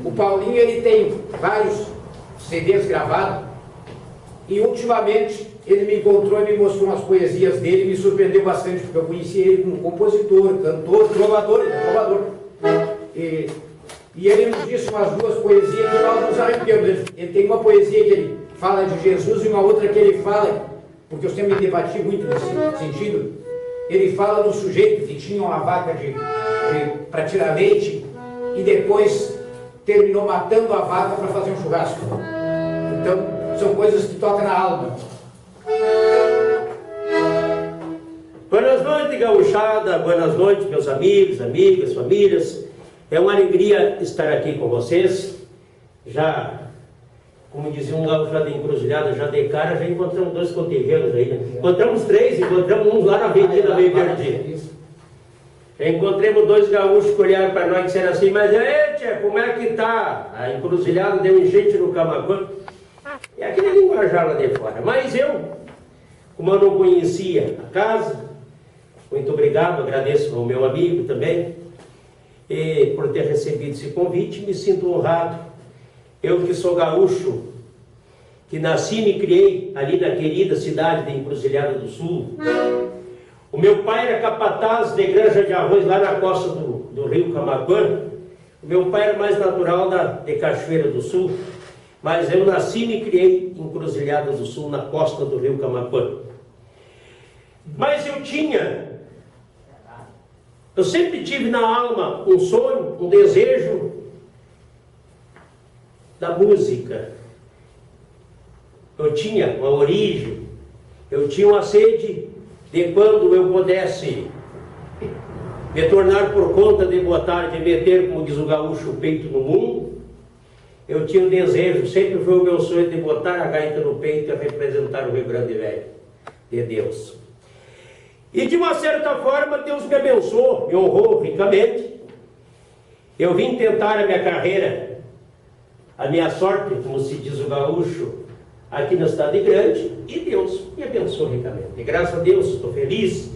K: O Paulinho, ele tem vários CDs gravados e ultimamente ele me encontrou e me mostrou umas poesias dele e me surpreendeu bastante, porque eu conheci ele como compositor, cantor, trovador. E ele nos disse umas 2 poesias que nós nos arrepiamos. Ele tem uma poesia que ele fala de Jesus e uma outra que ele fala, porque eu sempre debati muito nesse sentido, ele fala do sujeito que tinha uma vaca para tirar leite e depois terminou matando a vaca para fazer um churrasco. Então, são coisas que tocam na alma.
L: Boas noites, gauchada, boas noites, meus amigos, amigas, famílias. É uma alegria estar aqui com vocês. Já, como dizia um gaúcho lá de Encruzilhada, já de cara, já encontramos 2 cotoveiros aí, né? Encontramos 3, encontramos um lá na Avenida meio perdido. Já encontramos 2 gaúchos que olharam para nós e disseram assim: mas tia, como é que tá? A Encruzilhada deu enchente no Camaquã. É aquele linguajar lá de fora. Mas eu, como eu não conhecia a casa, muito obrigado, agradeço ao meu amigo também, e por ter recebido esse convite, me sinto honrado. Eu que sou gaúcho, que nasci e me criei ali na querida cidade de Encruzilhada do Sul. O meu pai era capataz de granja de arroz lá na costa do rio Camaquã. O meu pai era mais natural de Cachoeira do Sul. mas eu nasci e me criei em Encruzilhada do Sul, na costa do rio Camaquã. Mas eu sempre tive na alma um sonho, um desejo da música. Eu tinha uma origem, eu tinha uma sede de quando eu pudesse me tornar por conta de botar, de meter, como diz o gaúcho, o peito no mundo. Eu tinha um desejo, sempre foi o meu sonho de botar a gaita no peito e representar o Rio Grande Velho, de Deus. E de uma certa forma Deus me abençoou, me honrou ricamente. Eu vim tentar a minha carreira, a minha sorte, como se diz o gaúcho, aqui na cidade grande, e Deus me abençoou ricamente. E graças a Deus estou feliz,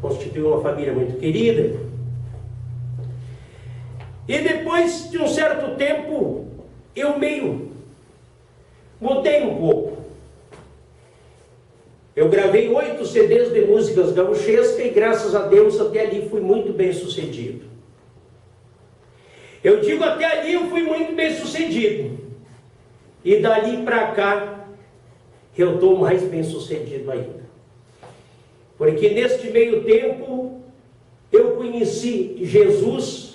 L: constituí uma família muito querida. E depois de um certo tempo, eu mudei um pouco. Eu gravei 8 CDs de músicas gauchescas e graças a Deus até ali fui muito bem sucedido. Eu digo até ali eu fui muito bem sucedido. E dali para cá eu estou mais bem sucedido ainda. Porque neste meio tempo eu conheci Jesus.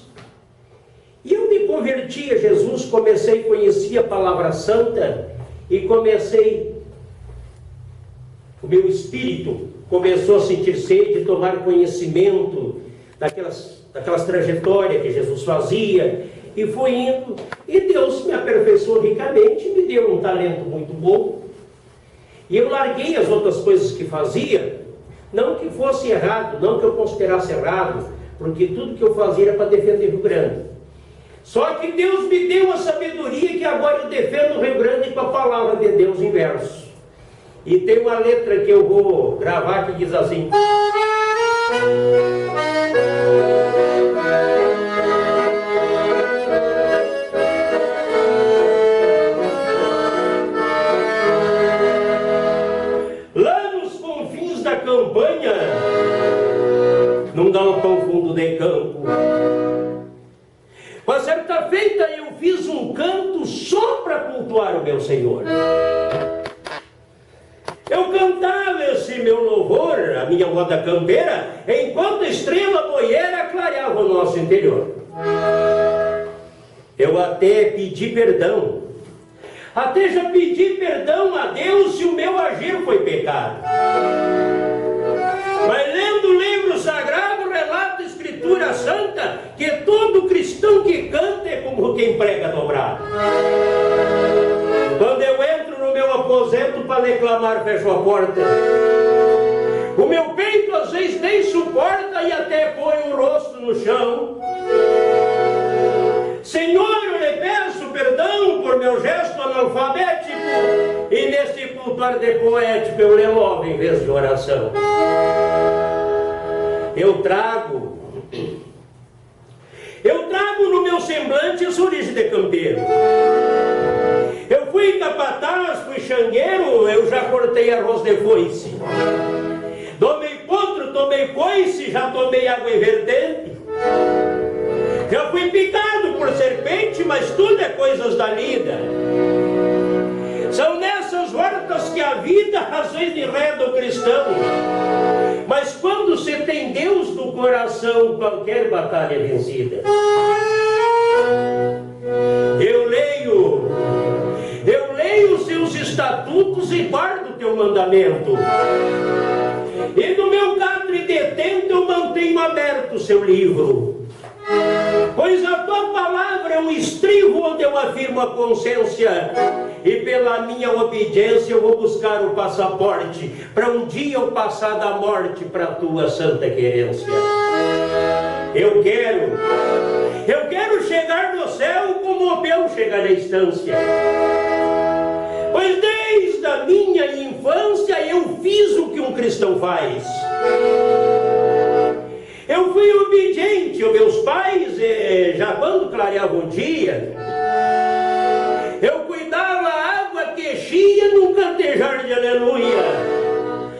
L: E eu me converti a Jesus, comecei a conhecer a Palavra Santa e o meu espírito começou a sentir sede, tomar conhecimento daquelas trajetórias que Jesus fazia, e foi indo, e Deus me aperfeiçoou ricamente, me deu um talento muito bom, e eu larguei as outras coisas que fazia, não que fosse errado, não que eu considerasse errado, porque tudo que eu fazia era para defender o Rio Grande. Só que Deus me deu a sabedoria que agora eu defendo o Rio Grande com a palavra de Deus em verso. E tem uma letra que eu vou gravar que diz assim: lá nos confins da campanha, num galpão fundo de campo, uma certa feita eu fiz um canto só para cultuar o meu Senhor. Eu cantava esse meu louvor, a minha moda campeira, enquanto a estrela boiera clareava o nosso interior. Eu até pedi perdão, até já pedi perdão a Deus se o meu agir foi pecado. Mas lendo o livro sagrado, relata a Escritura Santa que todo cristão que canta é como quem prega dobrado. Quando eu entro no meu aposento para declamar, fecho a porta. O meu peito às vezes nem suporta e até põe o rosto no chão. Senhor, eu lhe peço perdão por meu gesto analfabético, e nesse cultuar de poético eu lhe louvo em vez de oração. Eu trago no meu semblante essa origem de campeiro. Eu fui capataz, fui xangueiro, eu já cortei arroz de foice. Tomei potro, tomei coice, já tomei água vertente. Já fui picado por serpente, mas tudo é coisas da lida. São nessas hortas que a vida às vezes enreda o cristão. Mas quando se tem Deus no coração, qualquer batalha é vencida. Eu leio os seus estatutos e guardo o teu mandamento. E no meu catre detento eu mantenho aberto o seu livro. Pois a tua palavra é um estribo onde eu afirmo a consciência, e pela minha obediência eu vou buscar o passaporte, para um dia eu passar da morte para a tua santa querência. Eu quero chegar no céu como o peão chega na estância. Pois desde a minha infância eu fiz o que um cristão faz. Eu fui obediente aos meus pais, já quando clareava o dia, eu cuidava a água que chia num cantejar de aleluia,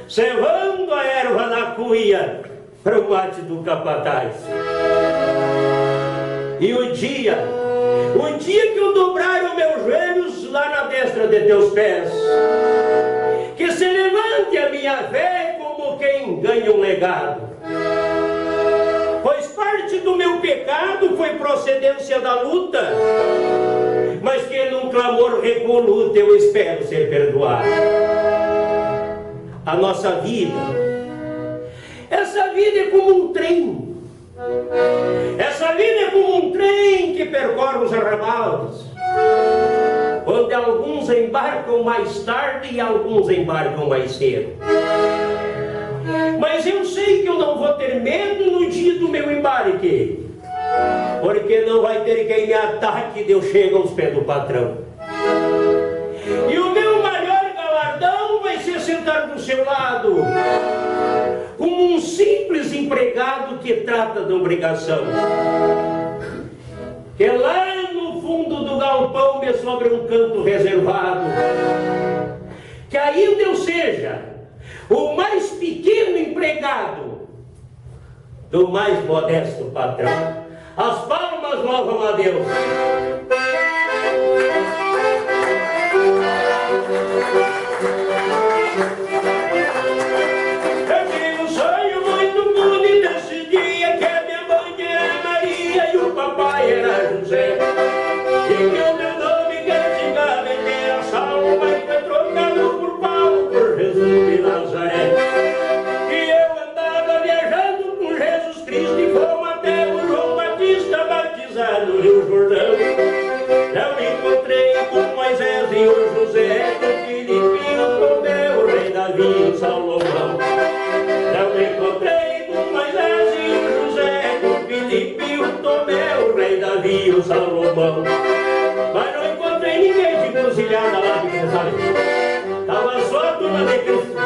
L: cevando a erva na cuia para o mate do capataz. E o dia O dia que eu dobrar os meus joelhos lá na destra de teus pés, que se levante a minha fé como quem ganha um legado. Pois parte do meu pecado foi procedência da luta, mas que num clamor resoluto eu espero ser perdoado. A nossa vida, essa vida é como um trem. Essa vida é como um trem que percorre os arrabaldes, onde alguns embarcam mais tarde e alguns embarcam mais cedo. Mas eu sei que eu não vou ter medo no dia do meu embarque, porque não vai ter quem me ataque de eu chego aos pés do patrão. E o meu maior galardão vai ser sentar do seu lado, como um simples empregado que trata da obrigação. Que lá no fundo do galpão me sobra um canto reservado, que ainda eu seja o mais pequeno empregado do mais modesto patrão. As palmas louvam a Deus. Eu tive um sonho muito bonito esse dia, que a minha mãe era Maria e o papai era José, e que o meu nome que antigamente era Saulo, mas foi trocado por Paulo, por Jesus de Nazaré. E eu andava viajando com Jesus Cristo e fomos até o João Batista batizado no Rio Jordão. Eu encontrei com Moisés e o José, com Filipinho, Tomé, o rei Davi e o Salomão. Eu encontrei com Moisés e o José, com Filipinho, Tomé, o rei Davi e o Salomão. Mas não encontrei ninguém de encruzilhada lá de Jerusalém. Estava só a turma de Cristo.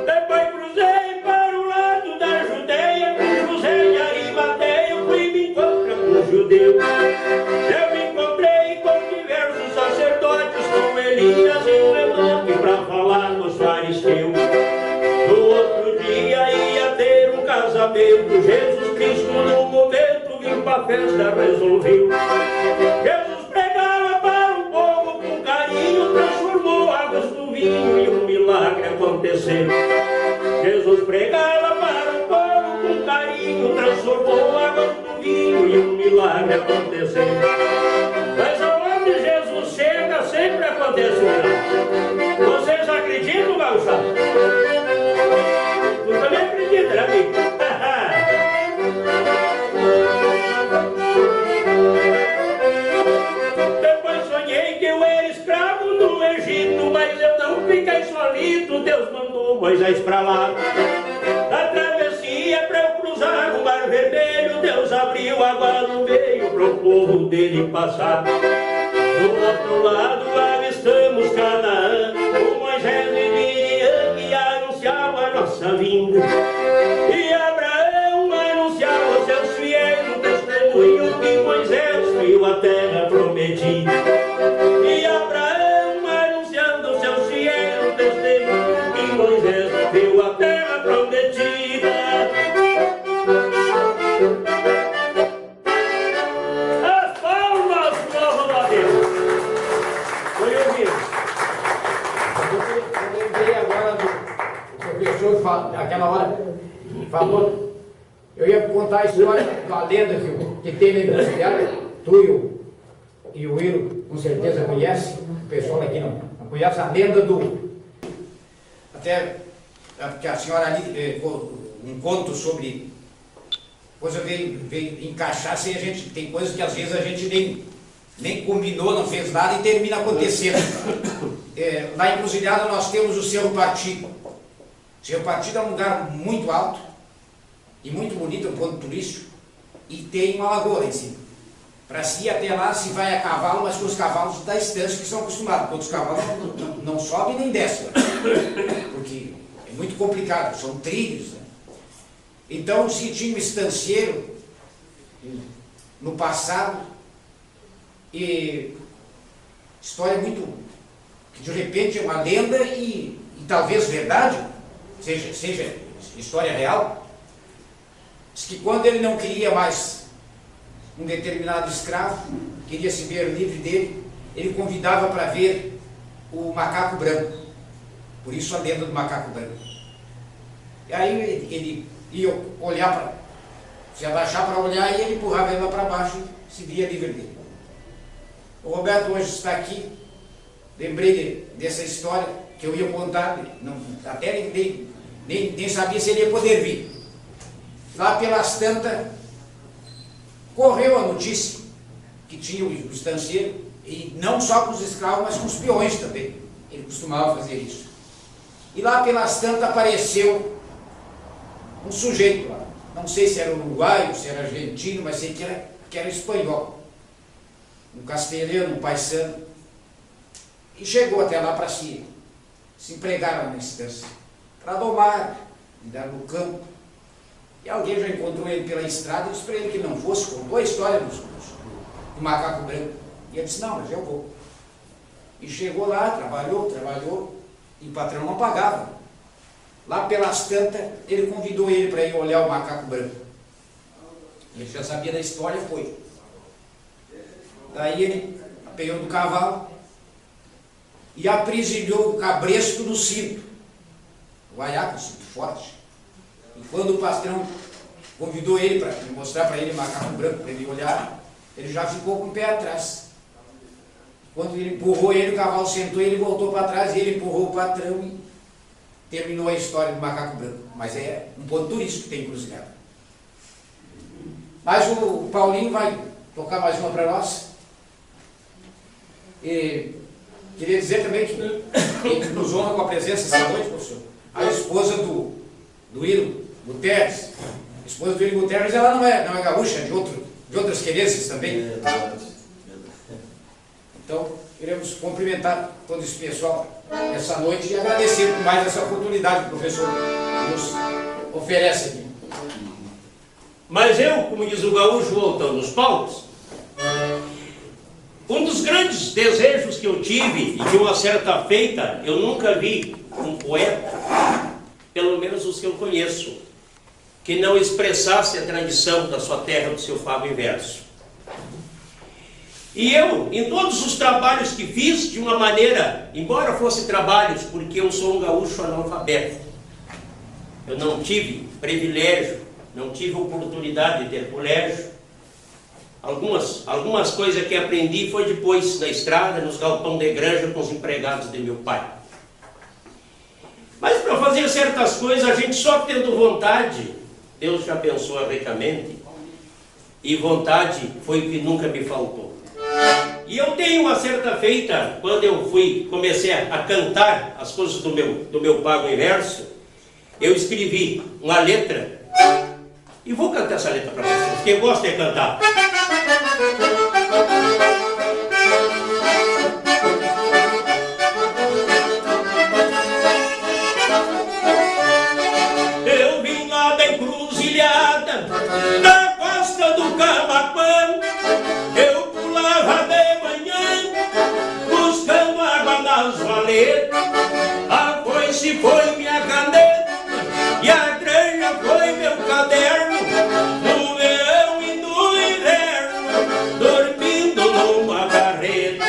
L: Depois cruzei para o lado da Judeia, com José de Arimateia, eu fui me encontrar com os judeus. Eu me encontrei com diversos sacerdotes, com Elias e o Enoque, para falar com os fariseus. No outro dia ia ter um casamento, Jesus Cristo no momento vindo para a festa resolveu. Jesus pregava para o povo com carinho, transformou águas no vinho e um milagre aconteceu. Jesus pregava para o povo com carinho, transformou águas no vinho e um milagre aconteceu. Mas aonde Jesus chega sempre acontece um milagre. Vocês acreditam, Gaúcha? Tu também acredita, né, amigo? Depois sonhei que eu era escravo no Egito, mas eu não fiquei solito, Deus mandou Moisés para lá. Na travessia para eu cruzar o Mar Vermelho, Deus abriu água no meio para o povo dele passar. Do outro lado avistamos Canaã, com Moisés e Miriam que anunciavam a nossa vinda. E Abraão anunciava aos seus fiéis o testemunho que Moisés viu a terra prometida. E Abraão anunciando aos seus fiéis o testemunho que Moisés viu a terra prometida. As palmas louvam a Deus. Foi ouvido.
K: Eu lembrei agora do professor, aquela hora, falou. Eu ia contar a história da lenda que tem na universidade. Tu e o Will com certeza conhecem. O pessoal aqui não conhece a lenda do. Até porque a senhora ali, um conto sobre. Coisa veio encaixar sem a gente. Tem coisas que às vezes a gente nem combinou, não fez nada e termina acontecendo. Lá em Cruzilhada nós temos o Cerro Partido. O Cerro Partido é um lugar muito alto e muito bonito, um ponto turístico, e tem uma lagoa em cima. Para se ir até lá se vai a cavalo, mas com os cavalos da estância que são acostumados, porque outros cavalos não sobem nem descem, porque é muito complicado, são trilhos. Né? Então se tinha um estancieiro no passado, e história muito, que de repente é uma lenda e talvez verdade, seja história real, diz que quando ele não queria mais um determinado escravo, queria se ver livre dele, ele convidava para ver o macaco branco. Por isso a lenda do macaco branco. E aí ele ia olhar para, se abaixar para olhar, e ele empurrava ele lá para baixo e se via livre dele. O Roberto hoje está aqui, lembrei dessa história que eu ia contar, até nem sabia se ele ia poder vir. Lá pelas tantas, correu a notícia que tinha o estanceiro, e não só com os escravos, mas com os peões também. Ele costumava fazer isso. E lá pelas tantas apareceu um sujeito lá. Não sei se era uruguaio, se era argentino, mas sei que era espanhol. Um castelhano, um paisano. E chegou até lá para se empregar lá na estância, para domar, lidar no campo. E alguém já encontrou ele pela estrada e disse para ele que não fosse, contou a história do macaco branco. E ele disse, não, mas eu vou. E chegou lá, trabalhou, e o patrão não pagava. Lá pelas tantas, ele convidou ele para ir olhar o macaco branco. Ele já sabia da história, foi. Daí ele apeou do cavalo e aprisionou o cabresto no cinto. O guaiaco, um cinto forte. E quando o patrão convidou ele para mostrar para ele o macaco branco, para ele olhar, ele já ficou com o pé atrás. Quando ele empurrou ele, o cavalo sentou e ele voltou para trás, e ele empurrou o patrão e terminou a história do macaco branco. Mas é um ponto turístico que tem Encruzilhada. Mas o Paulinho vai tocar mais uma para nós. E queria dizer também que ele nos honra com a presença essa noite, professor. A esposa do Hilo Guterres. A esposa do Hilo Guterres, ela não é gaúcha, de outras querências também. Então, queremos cumprimentar todo esse pessoal essa noite e agradecer por mais essa oportunidade que o professor nos oferece aqui.
L: Mas eu, como diz o gaúcho, voltando aos palcos, um dos grandes desejos que eu tive, e de uma certa feita, eu nunca vi um poeta, pelo menos os que eu conheço, que não expressasse a tradição da sua terra, do seu fado em verso. E eu, em todos os trabalhos que fiz, de uma maneira, embora fossem trabalhos, porque eu sou um gaúcho analfabeto, eu não tive privilégio, não tive oportunidade de ter colégio. Algumas coisas que aprendi foi depois na estrada, nos galpão de granja com os empregados de meu pai. Mas para fazer certas coisas, a gente só tendo vontade, Deus te abençoa ricamente, e vontade foi o que nunca me faltou. E eu tenho uma certa feita, quando eu comecei a cantar as coisas do meu pago em verso, eu escrevi uma letra, e vou cantar essa letra para vocês, quem gosta de cantar. Eu vim lá da encruzilhada, da costa do Camaquã, eu pulava de manhã, buscando água nas valetas, a foice foi minha caneta, e a granja foi meu caderno, no verão e no inverno, dormindo numa carreta.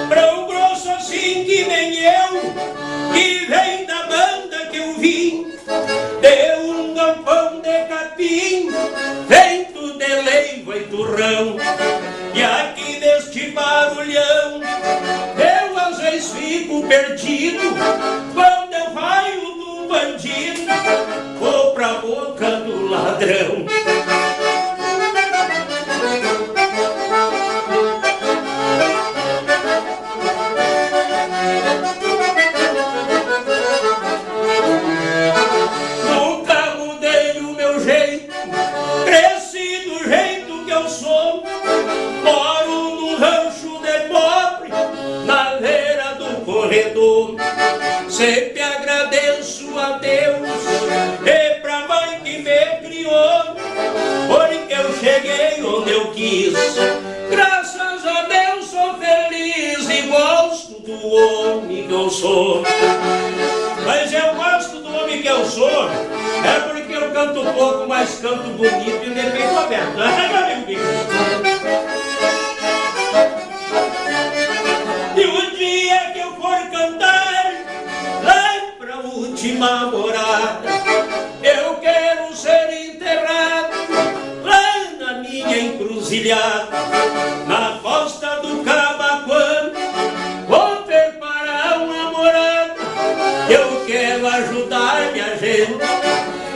L: Brão grosso assim que nem eu, que vem da banda que eu vim, deu um galpão de capim, feito de leiva e turrão, e aqui neste barulhão eu às vezes fico perdido, quando eu raio do bandido, vou pra boca do ladrão. Nunca mudei o meu jeito, cresci do jeito que eu sou, moro num rancho de pobre, na beira do corredor. Sempre agradeço a Deus e pra mãe que me sou. Mas eu gosto do homem que eu sou, é porque eu canto pouco, mas canto bonito e de peito aberto. E o dia que eu for cantar lá pra última morada, eu quero ser enterrado lá na minha encruzilhada, na costa do Camaquã. Vou preparar uma morada, eu quero ajudar minha gente,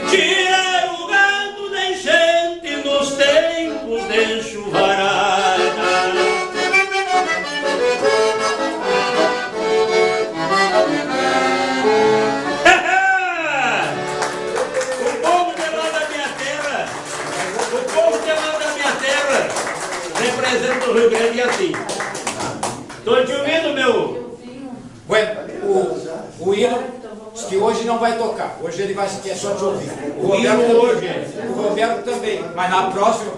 L: tirar o gado da enchente nos tempos de chuvarada. O povo de lá da minha terra, o povo de lá da minha terra representa o Rio Grande assim. Estou te ouvindo, meu?
K: Bueno, o hino diz que hoje não vai tocar. Hoje ele vai quer só te ouvir. O Roberto também. Mas na próxima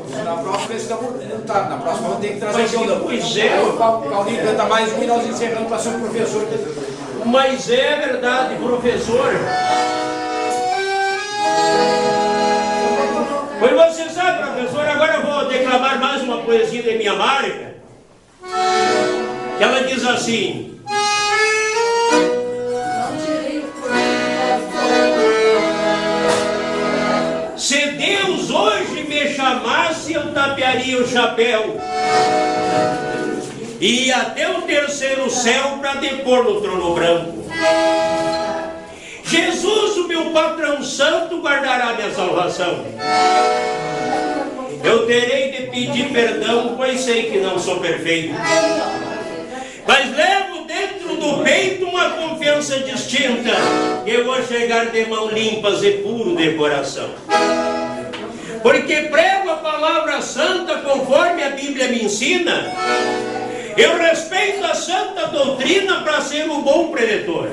K: eles estão montados. Na próxima vão ter que trazer o violão.
L: Pois é.
K: O Paulinho canta mais um e nós encerramos para ser um professor.
L: Mas é verdade, professor. Pois você sabe, professor, agora eu vou declamar mais uma poesia de minha marca. Que ela diz assim: se Deus hoje me chamasse, eu tapearia o chapéu e ia até o terceiro céu para depor no trono branco. Jesus, o meu patrão santo, guardará minha salvação. Eu terei de pedir perdão, pois sei que não sou perfeito, mas levo dentro do peito uma confiança distinta, que eu vou chegar de mãos limpas e puro de coração. Porque prego a palavra santa conforme a Bíblia me ensina. Eu respeito a santa doutrina para ser um bom preletor.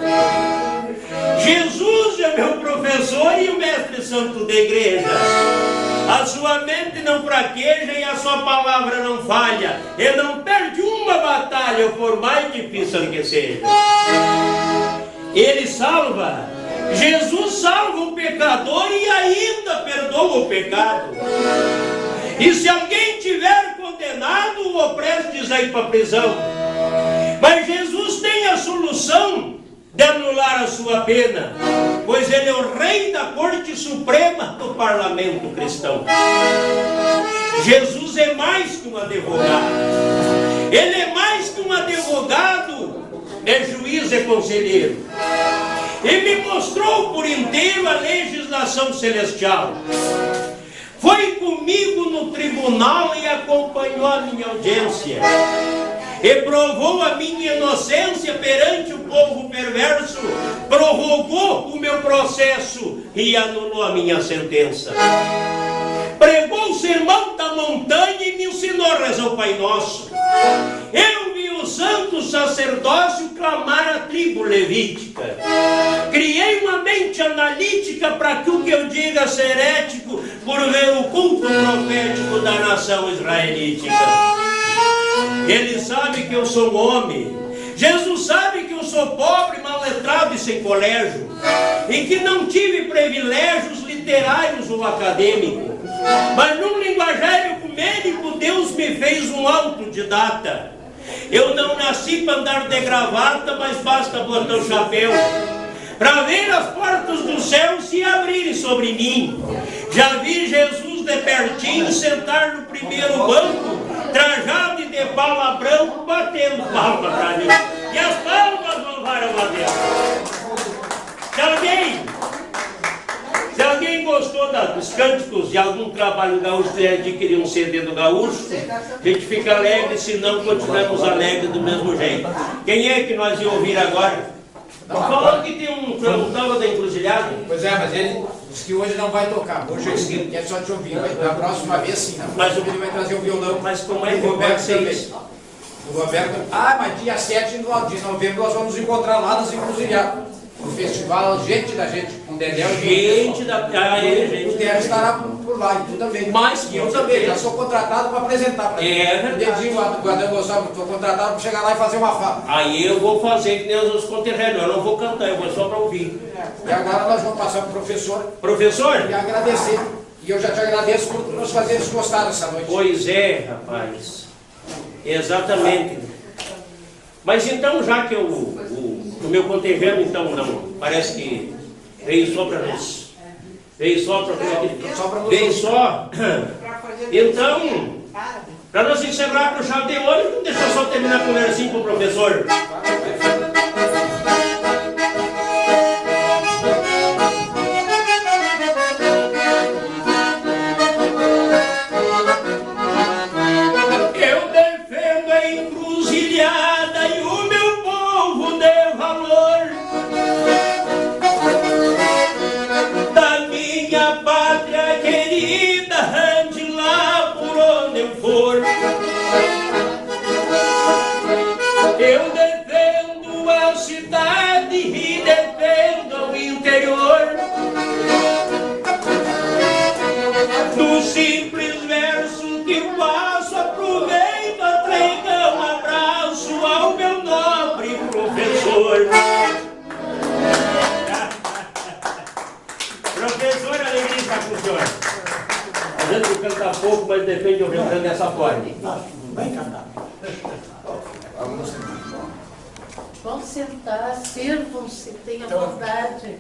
L: Jesus é meu professor e o mestre santo da igreja. A sua mente não fraqueja e a sua palavra não falha. Ele não perde uma batalha, por mais difícil que seja. Ele salva. Jesus salva o pecador e ainda perdoa o pecado. E se alguém tiver condenado, o prestes a ir para a prisão. Mas Jesus tem a solução de anular a sua pena, pois ele é o rei da corte suprema do parlamento cristão. Jesus é mais que um advogado. Ele é mais que um advogado, é juiz e conselheiro. E me mostrou por inteiro a legislação celestial. Foi comigo no tribunal e acompanhou a minha audiência. E provou a minha inocência perante o povo perverso, prorrogou o meu processo e anulou a minha sentença. Pregou o sermão da montanha e me ensinou a rezar o Pai Nosso. Eu vi o santo sacerdócio clamar a tribo levítica. Criei uma mente analítica para que o que eu diga ser ético, por ver o culto profético da nação israelítica. Ele sabe que eu sou homem. Jesus sabe que eu sou pobre, mal letrado e sem colégio, e que não tive privilégios literários ou acadêmicos. Mas num linguajar ecumênico, Deus me fez um autodidata. Eu não nasci para andar de gravata, mas basta botar o chapéu para ver as portas do céu se abrirem sobre mim. Já vi Jesus de pertinho sentar no primeiro banco, trajado de bala branco, batendo palma para mim. E as palmas louvaram a Deus. Se alguém gostou dos cânticos de algum trabalho gaúcho, que adquirir um CD do gaúcho, a gente fica alegre, senão continuamos alegres do mesmo jeito. Quem é que nós íamos ouvir agora? Falando que tem um tava da encruzilhada.
K: Pois é, mas ele disse que hoje não vai tocar. Hoje ele quer só te ouvir. Na próxima vez sim. Mas ele vai trazer o violão.
L: Mas como é que pode ser isso?
K: O Roberto. Mas dia 7 de novembro nós vamos nos encontrar lá nas Encruzilhadas. No festival Gente da Gente, com Dedé,
L: Gente da.
K: o Dedé estará por lá, e tu também.
L: Mais que eu também.
K: Já sou contratado para apresentar para ele.
L: É verdade.
K: O Dedinho, Adão Gonçalves, estou contratado para chegar lá e fazer uma fala.
L: Aí eu vou fazer que nem os outros conterrâneos, eu não vou cantar, eu vou só para ouvir.
K: E agora nós vamos passar para o professor
L: Professor?
K: e agradecer. E eu já te agradeço por nos fazeres gostar dessa noite.
L: Pois é, rapaz. Exatamente. Mas então, já que o meu conterrâneo, então, não, parece que veio só para nós. Veio só para nós. Veio só. Então, para nós encerrar com chave de ouro, deixa eu só terminar com o versinho para o professor. Eu defendo a encruzilhada e o meu povo dê valor da minha pátria querida, ande lá por onde eu for. Eu defendo a cidade e defendo o interior. No simples verso que faço, aproveito a entregar um abraço ao meu nobre professor. Professor, alegria estar com o senhor. A gente canta pouco, mas defende o Rio Grande dessa forma.
A: Vai cantar.
J: Vão sentar, sirvam-se, tenham vontade.